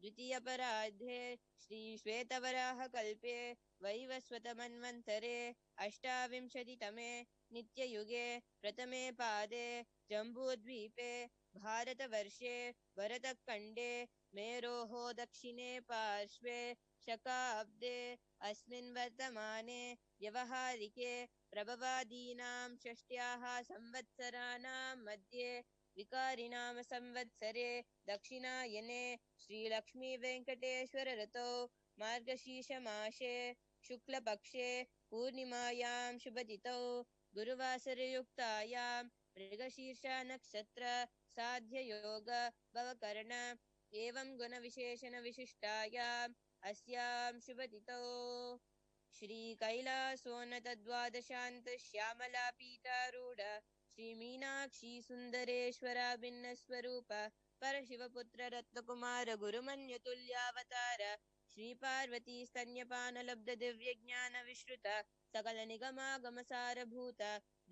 द्वितीय पराध्ये श्री श्वेतवराह कल्पे वैवस्वत मन्वन्तरे अष्टाविंशतितमे नित्ययुगे प्रथमे पादे जम्बूद्वीपे भारतवर्षे भरतखण्डे मेरोः दक्षिणे पार्श्वे शकाब्दे अस्मिन् वर्तमाने व्यवहारिके प्रभवादीनां षष्ट्याः संवत्सराणां मध्ये विकारिणाम संवत्सरे दक्षिणायने श्रीलक्ष्मी वेंकटेश्वर ऋतौ मार्गशीर्षमासे शुक्लपक्षे पूर्णिमायां शुभतिथौ गुरुवासरयुक्तायां मृगशीर्षा नक्षत्र साध्य योग भवकर्ण एवं गुण विशेषण विशिष्टायाम् अस्यां शुभतिथौ श्री कैलासोन्नत द्वादशान्त श्यामला पीठारूढ़ श्री मीनाक्षी सुंदरेश्वरा भिन्न स्वरूप परशिवपुत्र रत्नकुमार गुरुमन्य तुल्यावतार श्री पार्वती स्तन्यपान लब्ध दिव्य ज्ञान विश्रुत सकल निगमागम सारभूत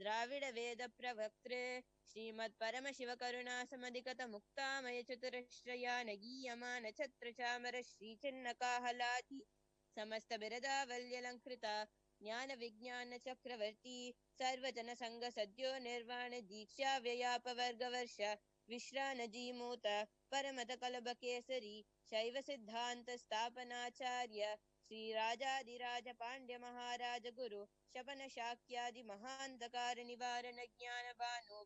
द्राविड वेद प्रवक्त्रे श्रीमत् परम शिव करुणा समधिगत मुक्तामय चतुरश्रया नगीयमान छत्र चामर श्री चिन्ह काहलादि समस्त बिरदावल्यलंकृता ज्ञान विज्ञान चक्रवर्ती सर्वजन संग सद्यो निर्वाण दीक्षा व्ययापवर्ग वर्ष विश्रान जीमूत परमत कलभ केसरी शैव सिद्धांत स्थापनाचार्य श्री राजाधिराज पांड्य महाराज गुरु शपन शाक्यादि महांधकार निवारण ज्ञान भानु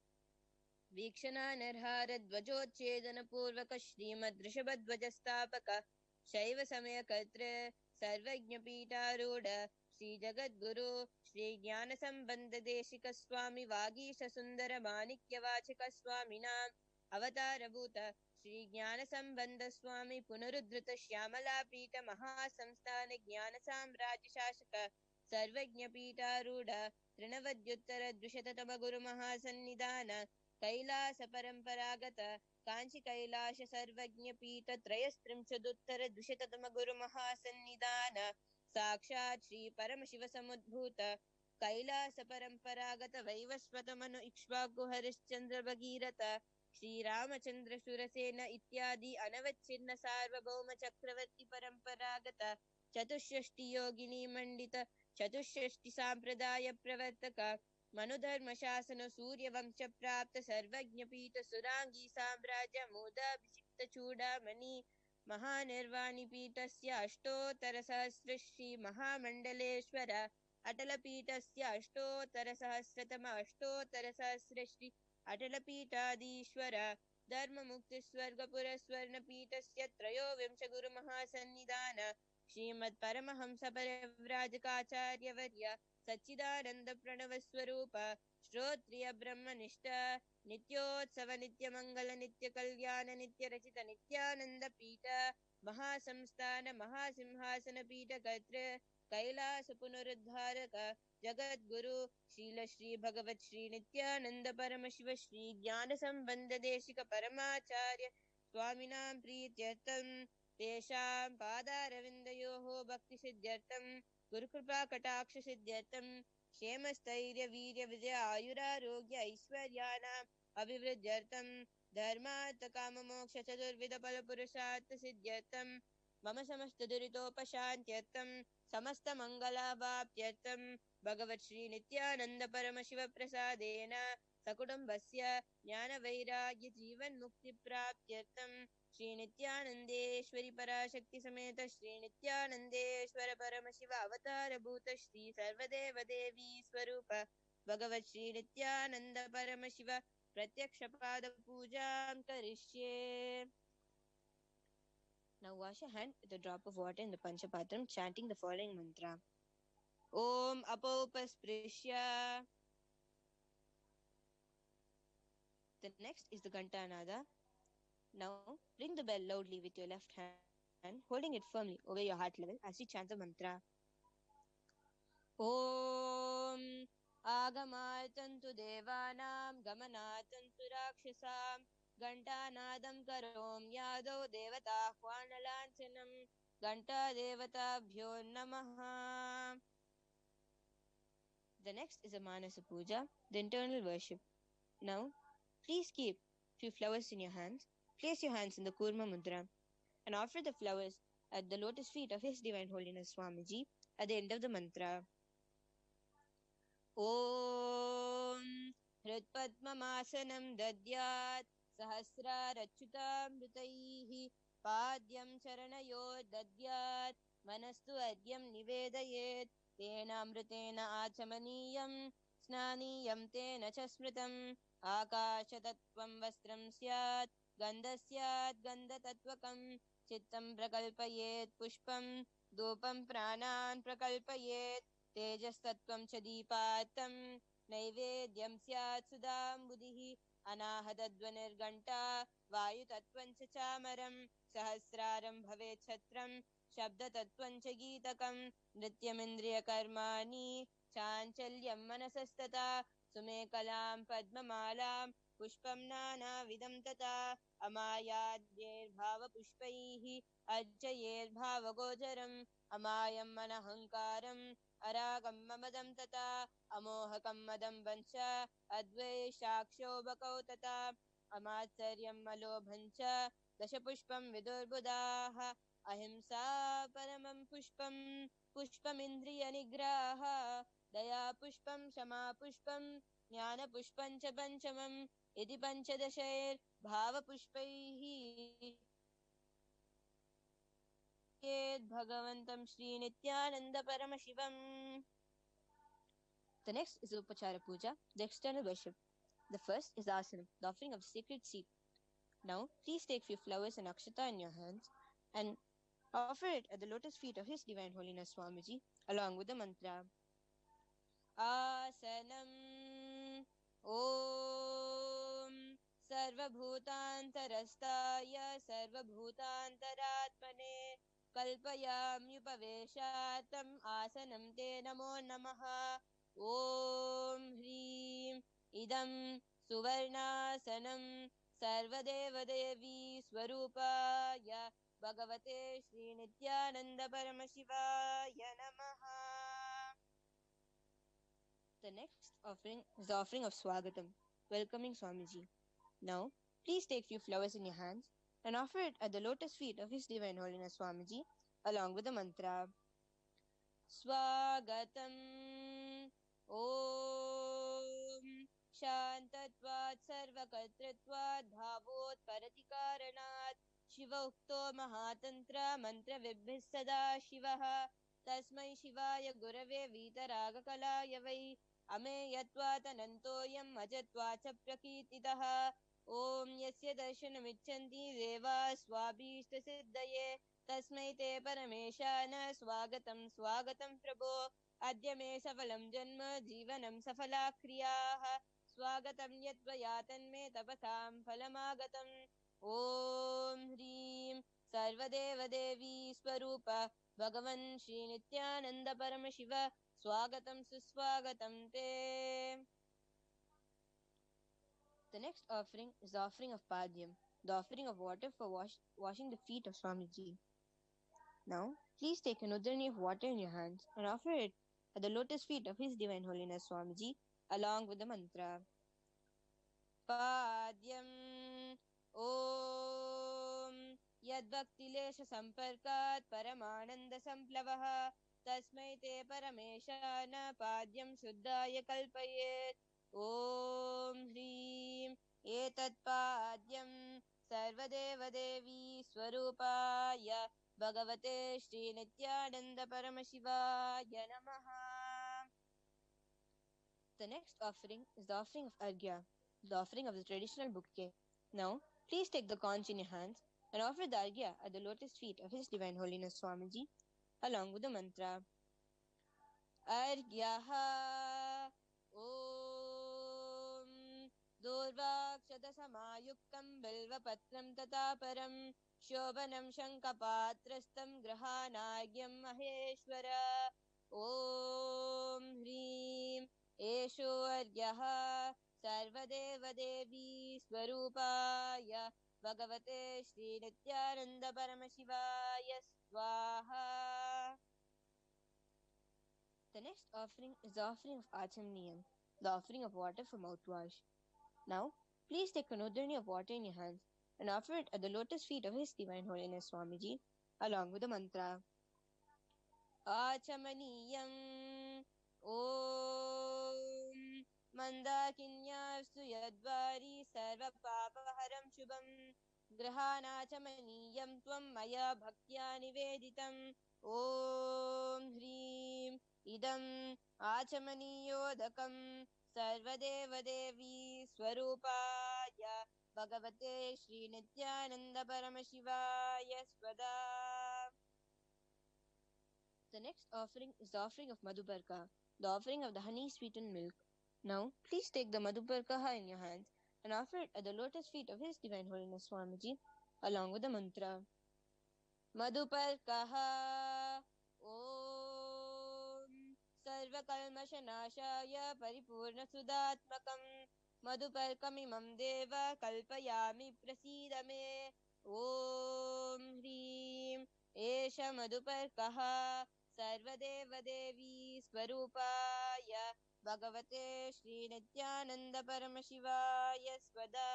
वीक्षणानर्हार ध्वजोच्छेदन पूर्वक श्रीमद् ऋषभध्वज स्थापक शैव समय कर्तृ सर्वज्ञ पीठारूढ़ श्री जगद्गुरु श्री ज्ञान संबंध देशिक स्वामी वागीश सुंदर माणिक्य वाचक स्वामिनां अवतारभूत श्री ज्ञान संबंध स्वामी पुनरुद्धृत श्यामला पीठ महासंस्थान ज्ञान साम्राज्य शासक सर्वज्ञ पीठारूढ़ तृणवद्युत्तर द्विशततम गुरु महासन्निधान कैलास परंपरागत कांची कैलाश सर्वज्ञ पीठ त्रयस्त्रिंशदुत्तर द्विशततम गुरु महासन्निधान साक्षात् श्री परम शिव समुद्भूत कैलास परंपरागत वैवस्वत मनु इक्ष्वाकु हरिश्चंद्र भगीरथ श्री रामचंद्र शूरसेन इत्यादि अनवच्छिन्न सार्वभौम चक्रवर्ती परंपरागत चतुष्षष्टि योगिनी मंडित चतुष्षष्टि सांप्रदाय प्रवर्तक मनुधर्म शासन सूर्यवंश प्राप्त सर्वज्ञ पीठ सुरांगी साम्राज्य मोदाभिषिक्त चूड़ामणि महानिर्वाणी पीठस्य अष्टोत्तर सहस्र श्री महामंडलेश्वर अटल पीठस्य अष्टोत्तर सहस्रतम अष्टोत्तर सहस्र श्री अटल पीठाधीश्वर धर्म मुक्ति स्वर्गपुर स्वर्ण पीठस्य त्रयोविंश गुरु महासन्निधान श्रीमत्परमहंसपरिव्राजकाचार्यवर्य सच्चिदानन्दप्रणवस्वरूप श्रोत्रिय ब्रह्मनिष्ठ नित्योत्सव नित्यमङ्गल नित्यकल्याण नित्यरचित नित्यानन्दपीठ महासंस्थान महासिंहासन पीठकर्तृ कैलास पुनरुद्धारक जगद्गुरु शील श्री भगवत श्री नित्यानंद परम शिव श्री ज्ञान संबंध देशिक परमाचार्य स्वामिनां प्रीत्यर्थं तेषां पादारविन्दयोः भक्ति सिद्ध्यर्थं गुरुकृपा कटाक्ष सिद्ध्यर्थं क्षेमस्थैर्य वीर्य विजय आयुरारोग्य ऐश्वर्याणाम् अभिवृद्ध्यर्थं धर्मार्थ काम मोक्ष चतुर्विध फल पुरुषार्थ सिद्ध्यर्थं मम समस्त दुरितोपशान्त्यर्थं समस्त मंगलावाप्त्यर्थं भगवत् श्री नित्यानंद परम शिव प्रसादेन सकुटुम्बस्य ज्ञान वैराग्य जीवन मुक्ति प्राप्त्यर्थं श्री नित्यानंदेश्वरी पराशक्ति समेत श्री नित्यानंदेश्वर परम शिव अवतार भूत श्री सर्वदेव देवी स्वरूप भगवत् श्री नित्यानंद परम शिव प्रत्यक्ष पाद पूजां करिष्ये. Now wash your hand with a drop of water in the Panchapatram, chanting the following mantra. Om Apopasprishya. The next is the Gantanada. Now ring the bell loudly with your left hand, holding it firmly over your heart level as you chant the mantra. Om Agamatantu Devanam Gamanatantu Rakshasam Gantanadam Karom Yado Devatahvanalansanam Ganta Devatabhyo Namaha. The next is a Manasa Puja, the internal worship. Now, please keep few flowers in your hands. Place your hands in the Kurma Mudra and offer the flowers at the lotus feet of His Divine Holiness Swamiji at the end of the mantra. Om Hritpadmamasanam Dadyat Sahasrarachyutamritaihi Padyam Charanayor Dadyat Manastu Adyam Nivedayet Tenamritena Achamaniyam Snaniyam Tena Chasmritam Akashatattvam Vastram Syat Gandasyat Gandatatvakam Chittam Prakalpayet Pushpam Dupam Pranan Prakalpayet Tejastattvam Cha Deepatam Naivedyam Syat Sudam Buddhihi Anahadadvanirganta Vayutattvam Cha Chamaram Sahasraram Bhavet Chatram Shabdatattvam Cha Geetakam Nityamindriya Karmani Chanchalyam Manasastata Sumekalam Padmamalam Pushpam Nana Vidam Tata Amayadyer Bhava Pushpaihi Ajjayer Bhava Gocharam Amayam Manahankaram Aragam Mamadam Tata Amohakam Madam Vancha Adveshakshobakau Tata Amatsaryam Malobhancha Dashapushpam Vidurbudaha Ahimsa Paramam Pushpam Pushpam Indriya Nigraha Daya Pushpam Shama Pushpam Jnana Pushpam Cha Panchamam Iti Panchadashair Bhava Pushpaihi Bhagavantam Shri Nityananda Paramashivam. The next is Upachara Puja, the external worship. The first is Asanam, the offering of sacred seat. Now, please take few flowers and akshata in your hands and offer it at the lotus feet of His Divine Holiness Swamiji along with the mantra. Asanam Om Sarvabhutantarastaya Sarvabhutantaratmane Kalpayamyupaveshatam Asanam Te Namo Namaha. Om Hrim Idam Suvarnasanam Sarvadeva Devi Swarupaya Bhagavate Shri Nityananda Paramashivaya Namaha. The next offering is the offering of Swagatam, welcoming Swamiji. Now, please take few flowers in your hands and offer it at the lotus feet of His Divine Holiness Swamiji along with the mantra. Swagatam Om Shantatvat Sarvakartritvat Bhavot Paratikaranat Shiva Ukto Mahatantra Mantra Vibhis Sada Shivaha Tasmai Shivaya Gurave Vitaragakalaya Vai Ame Yatvat Anantoyam Ajatvacha Prakititaha ॐ यस्य दर्शनमिच्छन्ति देवाः स्वाभीष्टसिद्धये तस्मै ते परमेशान स्वागतं स्वागतं प्रभो अद्य मे सफलं जन्म जीवनं सफला क्रियाः स्वागतं यत्त्वया तन्मे तपसां फलमागतम् ॐ ह्रीं सर्वदेवदेवी स्वरूप भगवन् श्रीनित्यानन्द परमशिव स्वागतं सुस्वागतं ते. The next offering is the offering of Padyam, the offering of water for washing the feet of Swamiji. Now, please take an udrani of water in your hands and offer it at the lotus feet of His Divine Holiness Swamiji along with the mantra. Padyam Om Yadbhaktilesha Samparkat Paramananda Samplavah Tasmai Te Parameshana Padyam Shuddhaya Kalpayet Om Hrim Etat Padyam Sarvadevadevi Swarupaya Bhagavate Shri Nityananda Paramashivaya Namaha. The next offering is the offering of Arghya, the offering of the traditional bouquet. Now, please take the conch in your hands and offer the Arghya at the lotus feet of His Divine Holiness Swamiji along with the mantra. Arghyaha Om Durvakshadasamayuktam Bilvapatram Tataparam Shobhanam Shankapatrastam Grahanargyam Maheshwara Om Hrim Esho Arghyaha Sarvadevadevi Swarupaya Bhagavate Shri Nityananda Paramashivaya Swaha. The next offering is the offering of Achamniyam, the offering of water for mouthwash. Now, please take an udrani of water in your hands and offer it at the lotus feet of His Divine Holiness Swamiji along with the mantra. Achamaniyam Om Mandakinyastu Yadvari Sarva Papaharam Shubham Grahanachamaniyam Tvam Maya Bhaktya Niveditam Om Hrim Idam Achamaniyodakamं Sarvadevadevi Swarupaya Bhagavate Shri Nityananda Paramashivaya Svada. The next offering is the offering of Madhubarka, the offering of the honey sweetened milk. Now, please take the Madhubarkaha in your hands and offer it at the lotus feet of His Divine Holiness Swamiji along with the mantra. Madhubarkaha Om Sarvakalmashanashaya Paripurna-sudatmakam Madhuparkamimam Deva Kalpayami Prasidame Om Hrim Esha Madhuparkaha Sarvadevadevi Swarupaya Bhagavate Shri Nityananda Paramashivaya Svada.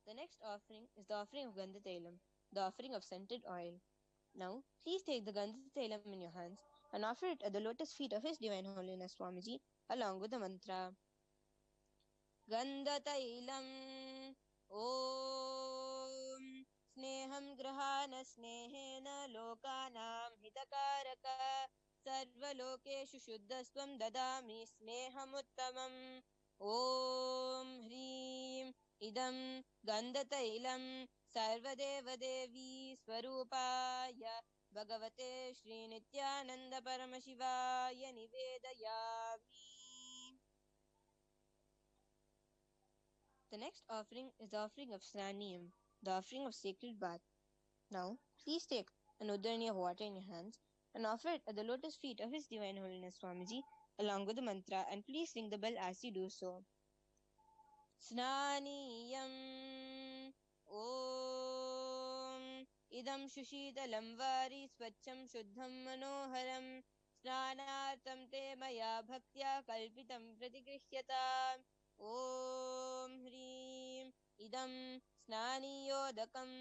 The next offering is the offering of Gandhatailam, the offering of scented oil. Now, please take the Gandhatailam in your hands and offer it at the lotus feet of His Divine Holiness Swamiji along with the mantra. Gandhatailam Om Sneham Grahana Snehena Lokanam Hitakaraka Sarvalokeshu Shuddhastvam Dadami Snehamuttamam Om Hrim Idam Gandhatailam Sarvadevadevi Swarupaya Bhagavate Shri Nityananda Paramashivaya Nivedayami. The next offering is the offering of Snaniyam, the offering of sacred bath. Now, please take an udrani of water in your hands and offer it at the lotus feet of His Divine Holiness Swamiji along with the mantra, and please ring the bell as you do so. Snaniyam Om Idam Shushitalam Vari Swacham Shuddham Manoharam Snanartam Te Maya Bhaktya Kalpitam Pratigrishyata Om Hrim Idam Snaniyodakam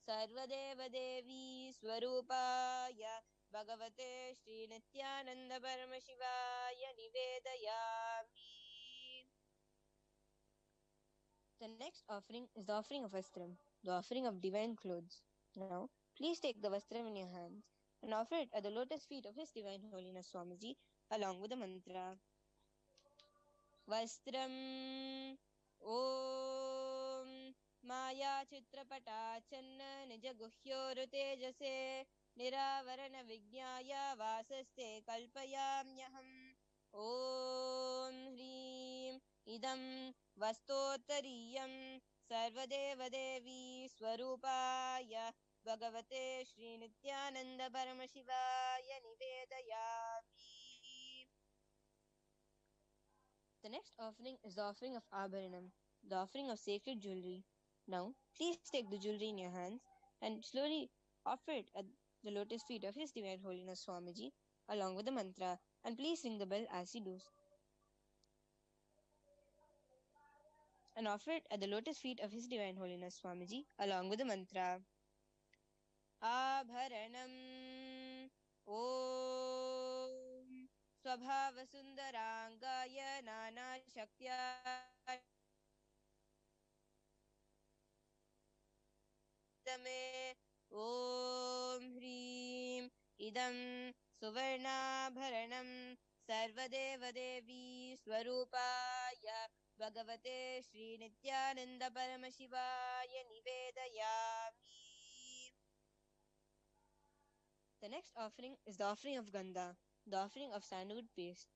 Sarvadevadevi Swarupaya Bhagavate Shri Nityananda Paramashivaya Nivedayami. The next offering is the offering of Vastram, the offering of divine clothes. Now, please take the Vastram in your hands and offer it at the lotus feet of His Divine Holiness Swamiji along with the mantra. Vastram ॐ मायाचित्रपटाच्छन्न निजगुह्योरुतेजसे निरावरणविज्ञाय वासस्ते कल्पयाम्यहम् ॐ ह्रीं इदं वस्तोत्तरीयं सर्वदेवदेवी स्वरूपाय भगवते श्रीनित्यानन्दपरमशिवाय निवेदयामि. The next offering is the offering of Abharanam, the offering of sacred jewelry. Now, please take the jewelry in your hands and slowly offer it at the lotus feet of His Divine Holiness Swamiji along with the mantra, and please ring the bell as you do. And offer it at the lotus feet of His Divine Holiness Swamiji along with the mantra. Abharanam Om स्वभावसुन्दराङ्गाय नानाशक्त्या मे ॐ ह्रीं इदं सुवर्णाभरणं सर्वदेवदेवी स्वरूपाय भगवते श्रीनित्यानन्दपरमशिवाय निवेदयामि. The next offering is the offering of Gandha, the offering of sandalwood paste.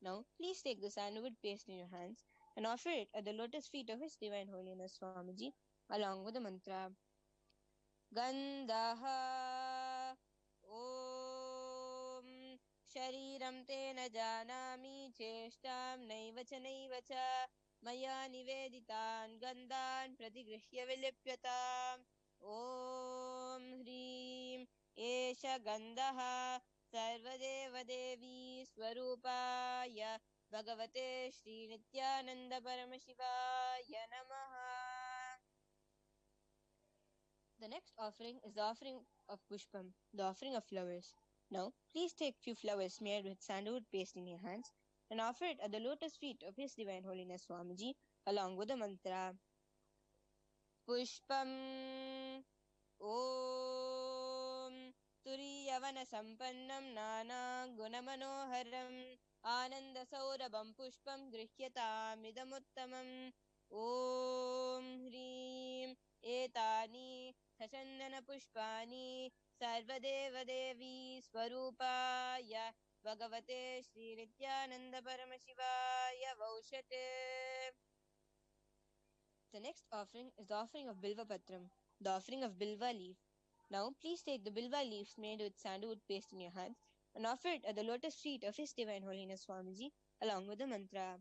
Now, please take the sandalwood paste in your hands and offer it at the lotus feet of His Divine Holiness Swamiji along with the mantra. Gandhaha Om Shariram Tena Janami Cheshtam Naiva Cha Maya Niveditan Gandhan Pratigrihya Vilipyatam Om Hrim एष गन्धः सर्वदेवदेवी स्वरूपाय भगवते श्रीनित्यानन्दपरमशिवाय नमः. The next offering is the offering of Pushpam, the offering of flowers. Now, please take few flowers smeared with sandalwood paste in your hands and offer it at the lotus feet of His Divine Holiness Swamiji along with the mantra. Pushpam Om तुरीयवनसम्पन्नं नानागुणमनोहरम् आनन्दसौरभं पुष्पं गृह्यतामिदमुत्तमम् ॐ ह्रीं एतानि सचन्दनपुष्पाणि सर्वदेवदेवी स्वरूपाय भगवते श्रीनित्यानन्दपरमशिवाय वौषटे. The next offering is the offering of Bilva Patram, the offering of Bilva leaf. Now, please take the Bilva leaves made with sandalwood paste in your hands and offer it at the lotus feet of His Divine Holiness Swamiji along with the mantra.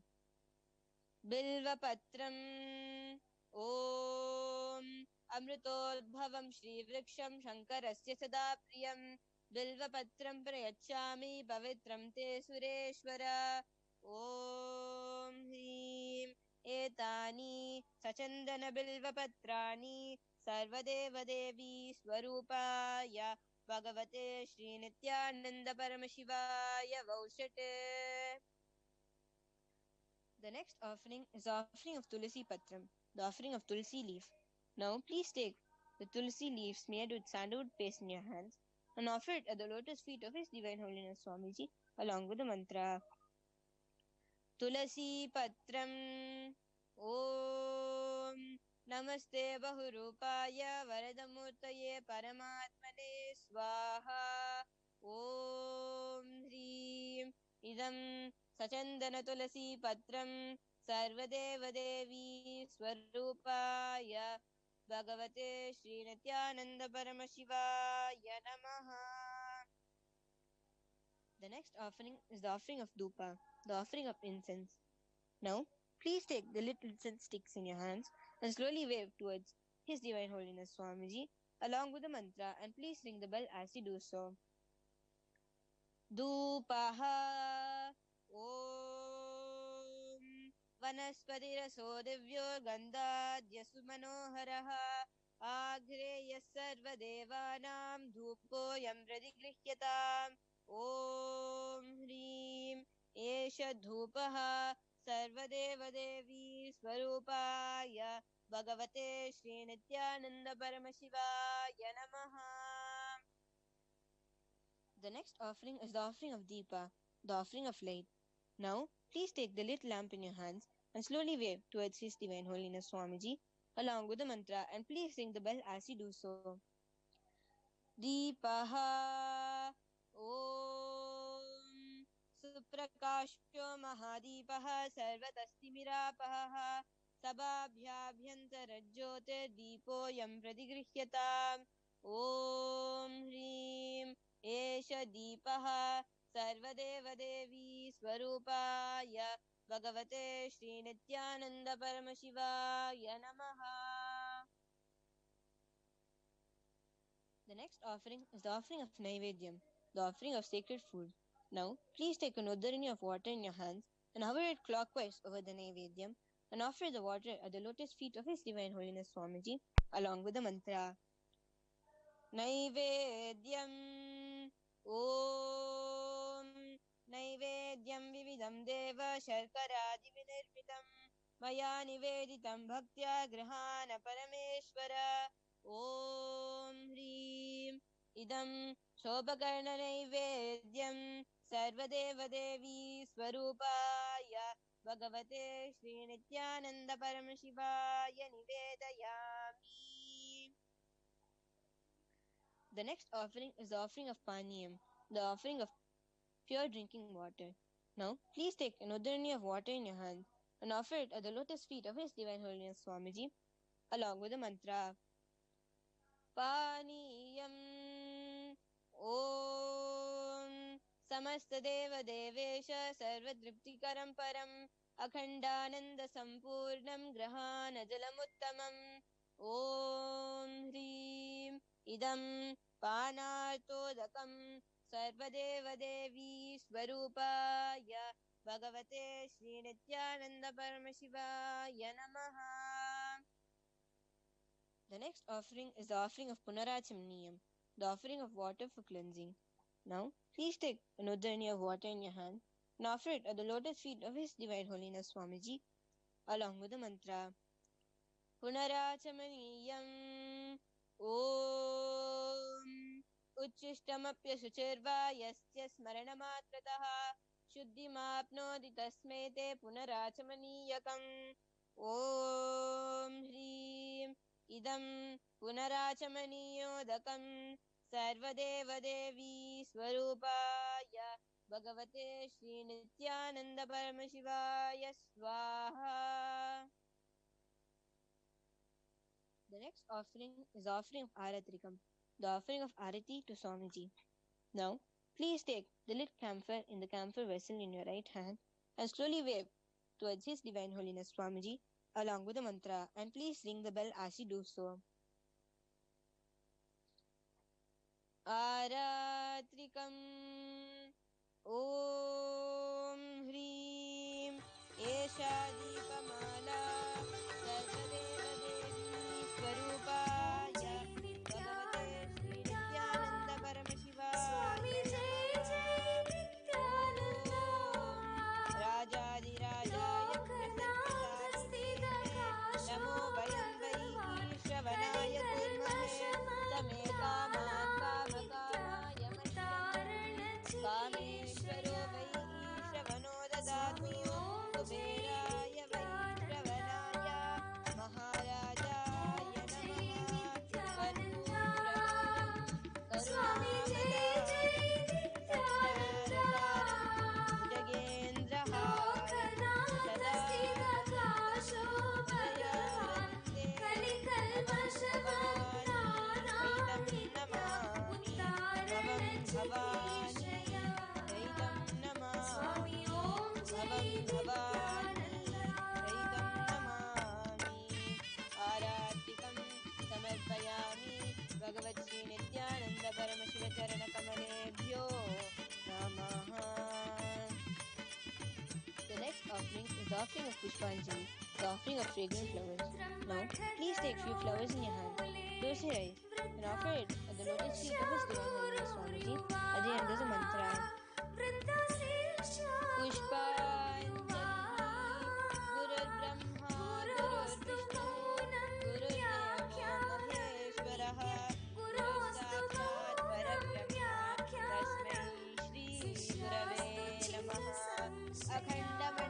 Bilva Patram Om Amritodbhavam Shri Vriksham Shankarasya Sada Priyam Bilva Patram Prayachami Pavitram Te Sureshwara Om Hrim एतानि सचन्दन बिल्वपत्राणि सर्वदेवदेवी स्वरूपाय भगवते श्रीनित्यानन्दपरमशिवाय वौषटे. The next offering is the offering of Tulsi Patram, the offering of Tulsi leaf. Now, please take the Tulsi leaves made with sandalwood paste in your hands and offer it at the lotus feet of His Divine Holiness Swamiji along with the mantra. Tulasi Patram Om Namaste Bahurupaya Varadamurtaye Paramatmane Swaha Om Hrim Idam Sachandana Tulasi Patram Sarvadevadevi Swarupaya Bhagavate Srinityananda Paramashivaya Namaha. The next offering is the offering of Dupa, the offering of incense. Now, please take the little incense sticks in your hands and slowly wave towards His Divine Holiness Swamiji along with the mantra, and please ring the bell as you do so. Dupaha Om Vanaspatiraso Divyo Gandhadyasu Manoharaha Agreya Sarva Devanam Dhupo Yam Pradigrihyatam Om Hrim Esha Dhupaha सर्वदेवदेवी स्वरूपाय भगवते श्रीनित्यानन्दपरमशिवाय नमः. The next offering is the offering of Deepa, the offering of light. Now, please take the lit lamp in your hands and slowly wave towards His Divine Holiness Swamiji along with the mantra, and please ring the bell as you do so. Deepaha Om Suprakashyo Mahadipaha Sarvatastimiراपहः Sabhabhyabhyantarajyotirdeepoyam pradigrihyata Om Hrim Esha Deepaha Sarvadevadevi Swarupaya Bhagavate Shri Nityananda Paramashivaya Namaha. The next offering is the offering of Naivedyam, the offering of sacred food. Now, please take an udarini of water in your hands and hover it clockwise over the Naivedyam and offer the water at the lotus feet of His Divine Holiness Swamiji along with the mantra. Naivedyam Om Naivedyam Vividam Deva Sharkaradi Vinirpitam Maya Niveditam Bhaktya Grihana Parameshwara Om Hrim Idam Shobhakarna Naivedyam Sarvadeva Devi Swarupaya Bhagavate Shri Nityananda Paramashivaya Nivedayami. The next offering is the offering of Paniyam, the offering of pure drinking water. Now, please take an udarini of water in your hand and offer it at the lotus feet of His Divine Holiness Swamiji along with the mantra. Paniyam Om Samastadeva Devesha Sarvadriptikaram Param Akhandananda Sampurnam Grahana Jalamuttamam Om Hrim Idam Panartodakam Sarvadeva Devi Swarupaya Bhagavate Shri Nityananda Paramashivaya Namaha. The next offering is the offering of Punarachamniyam, the offering of water for cleansing. Now, please take an udarini of water in your hand and offer it at the lotus feet of His Divine Holiness Swamiji along with the mantra. Punarachamaniyam Om Uchishtamapya Suchirva Yasya Smaranamatrataha Shuddhimapnoti Tasmete Punarachamaniyakam Om Hrim Idam Punarachamaniyodakam Sarvadeva Devi Swarupaya Bhagavate Shri Nityananda Paramashivaya Swaha. The next offering is the offering of Aratrikam, the offering of Arati to Swamiji. Now, please take the lit camphor in the camphor vessel in your right hand and slowly wave towards His Divine Holiness Swamiji along with the mantra, and please ring the bell as you do so. Aratrikam Om Hrim Esha Deepamala Sarvadeva Devi Swarupaya Bhagavate Shri Nityananda Paramashivaya Rajadi Rajaya Namo Vayam Vaihi Shravanaya Kurmahe Same Kaman Kamakaya Kameshwaro Vaihi Shravano Dadatu Kuberaya Vaihi Shravanaya Maharajaya Namaha Karpuraram Karunamadaram Jagendraharam Sada Bhagavat Shri Nityananda Paramashiva Charana Kamalebhyo Namaha. The next offering is the offering of Pushpanjali, the offering of fragrant flowers. Now, please take few flowers in your hand, close your eyes, and offer it at the lotus feet of His Divine Holiness Swamiji at the end of the mantra. Pushpanjali Gurur Brahma Gurur Vishnu Gurur Deva Maheshwaraha Guru Sakshat Parabrahma Tasmai Shri Gurave Namaha. Akhandamani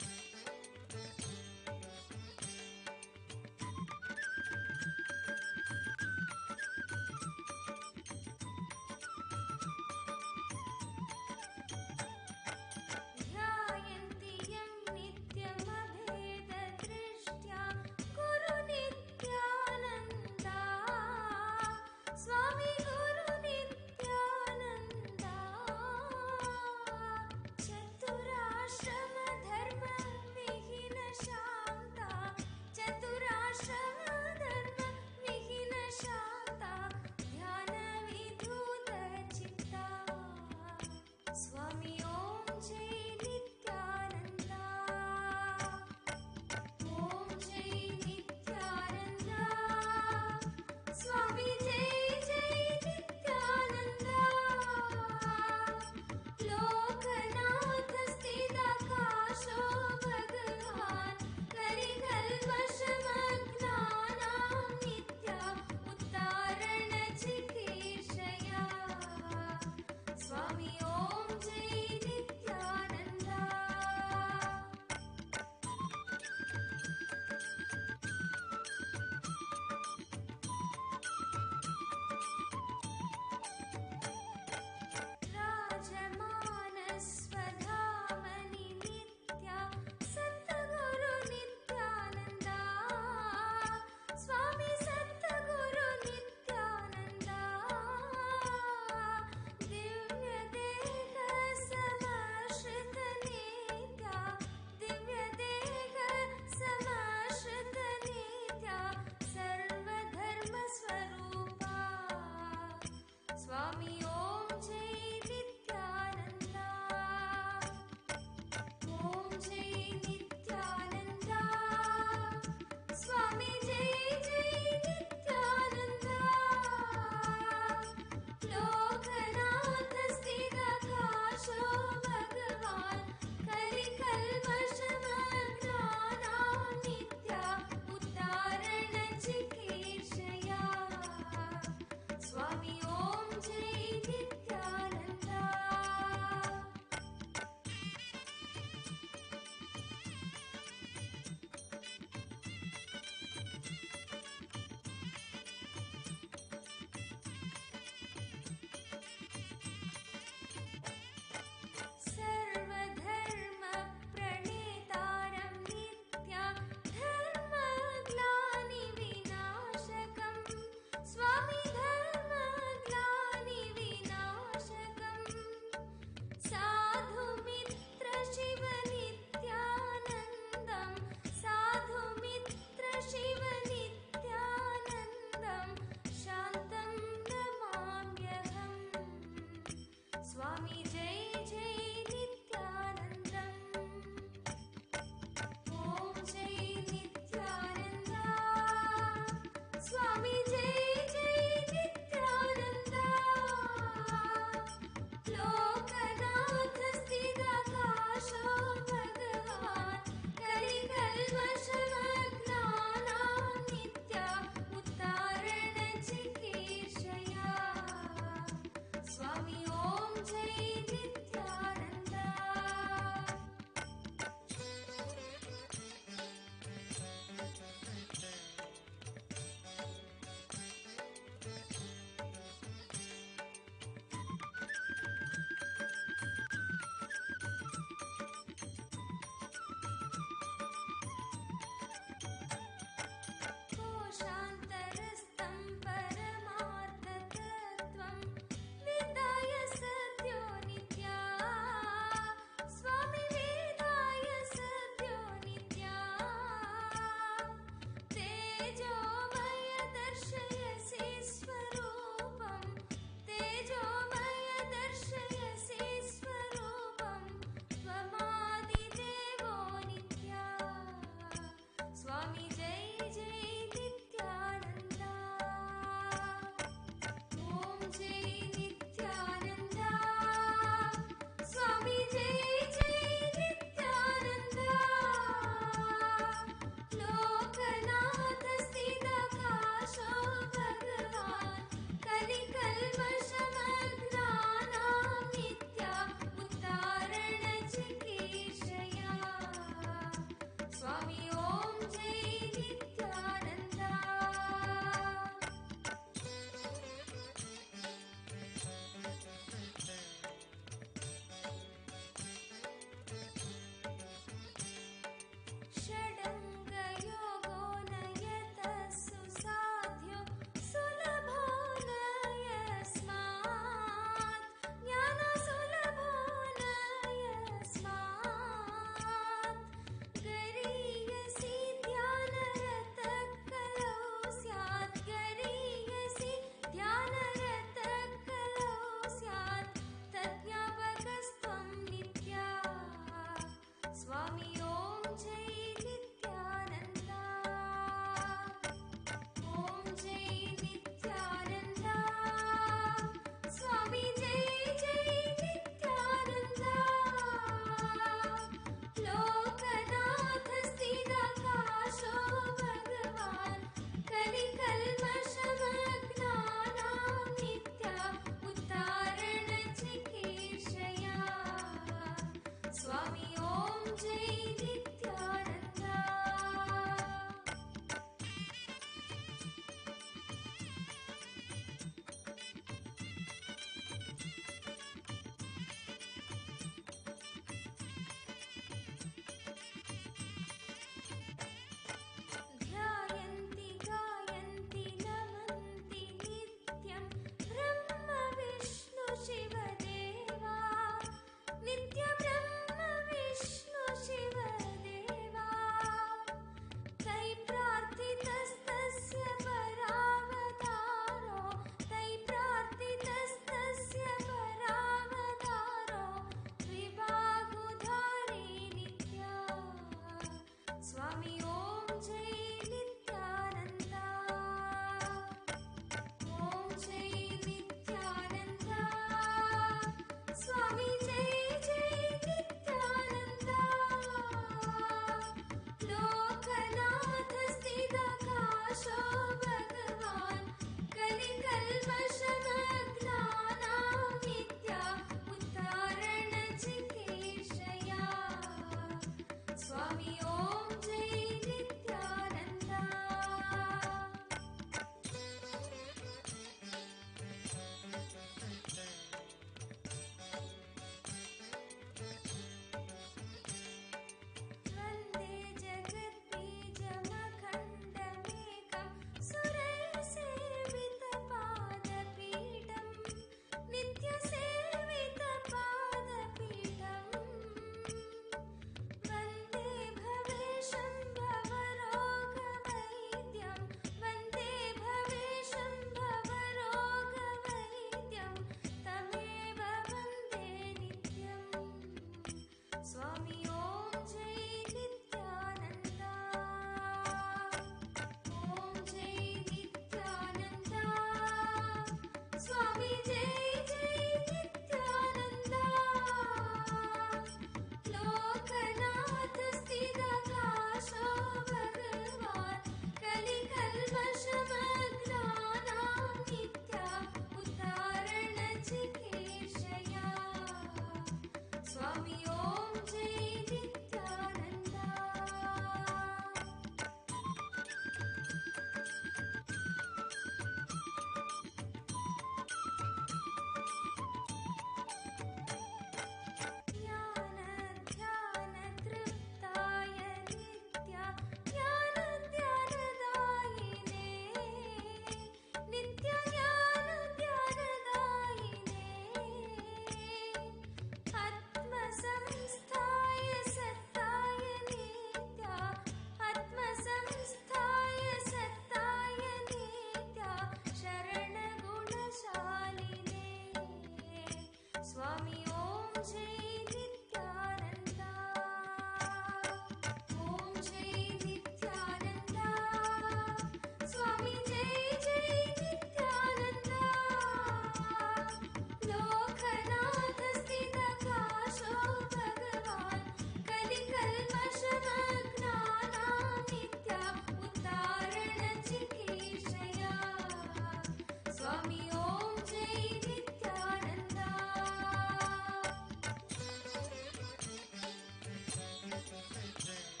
सते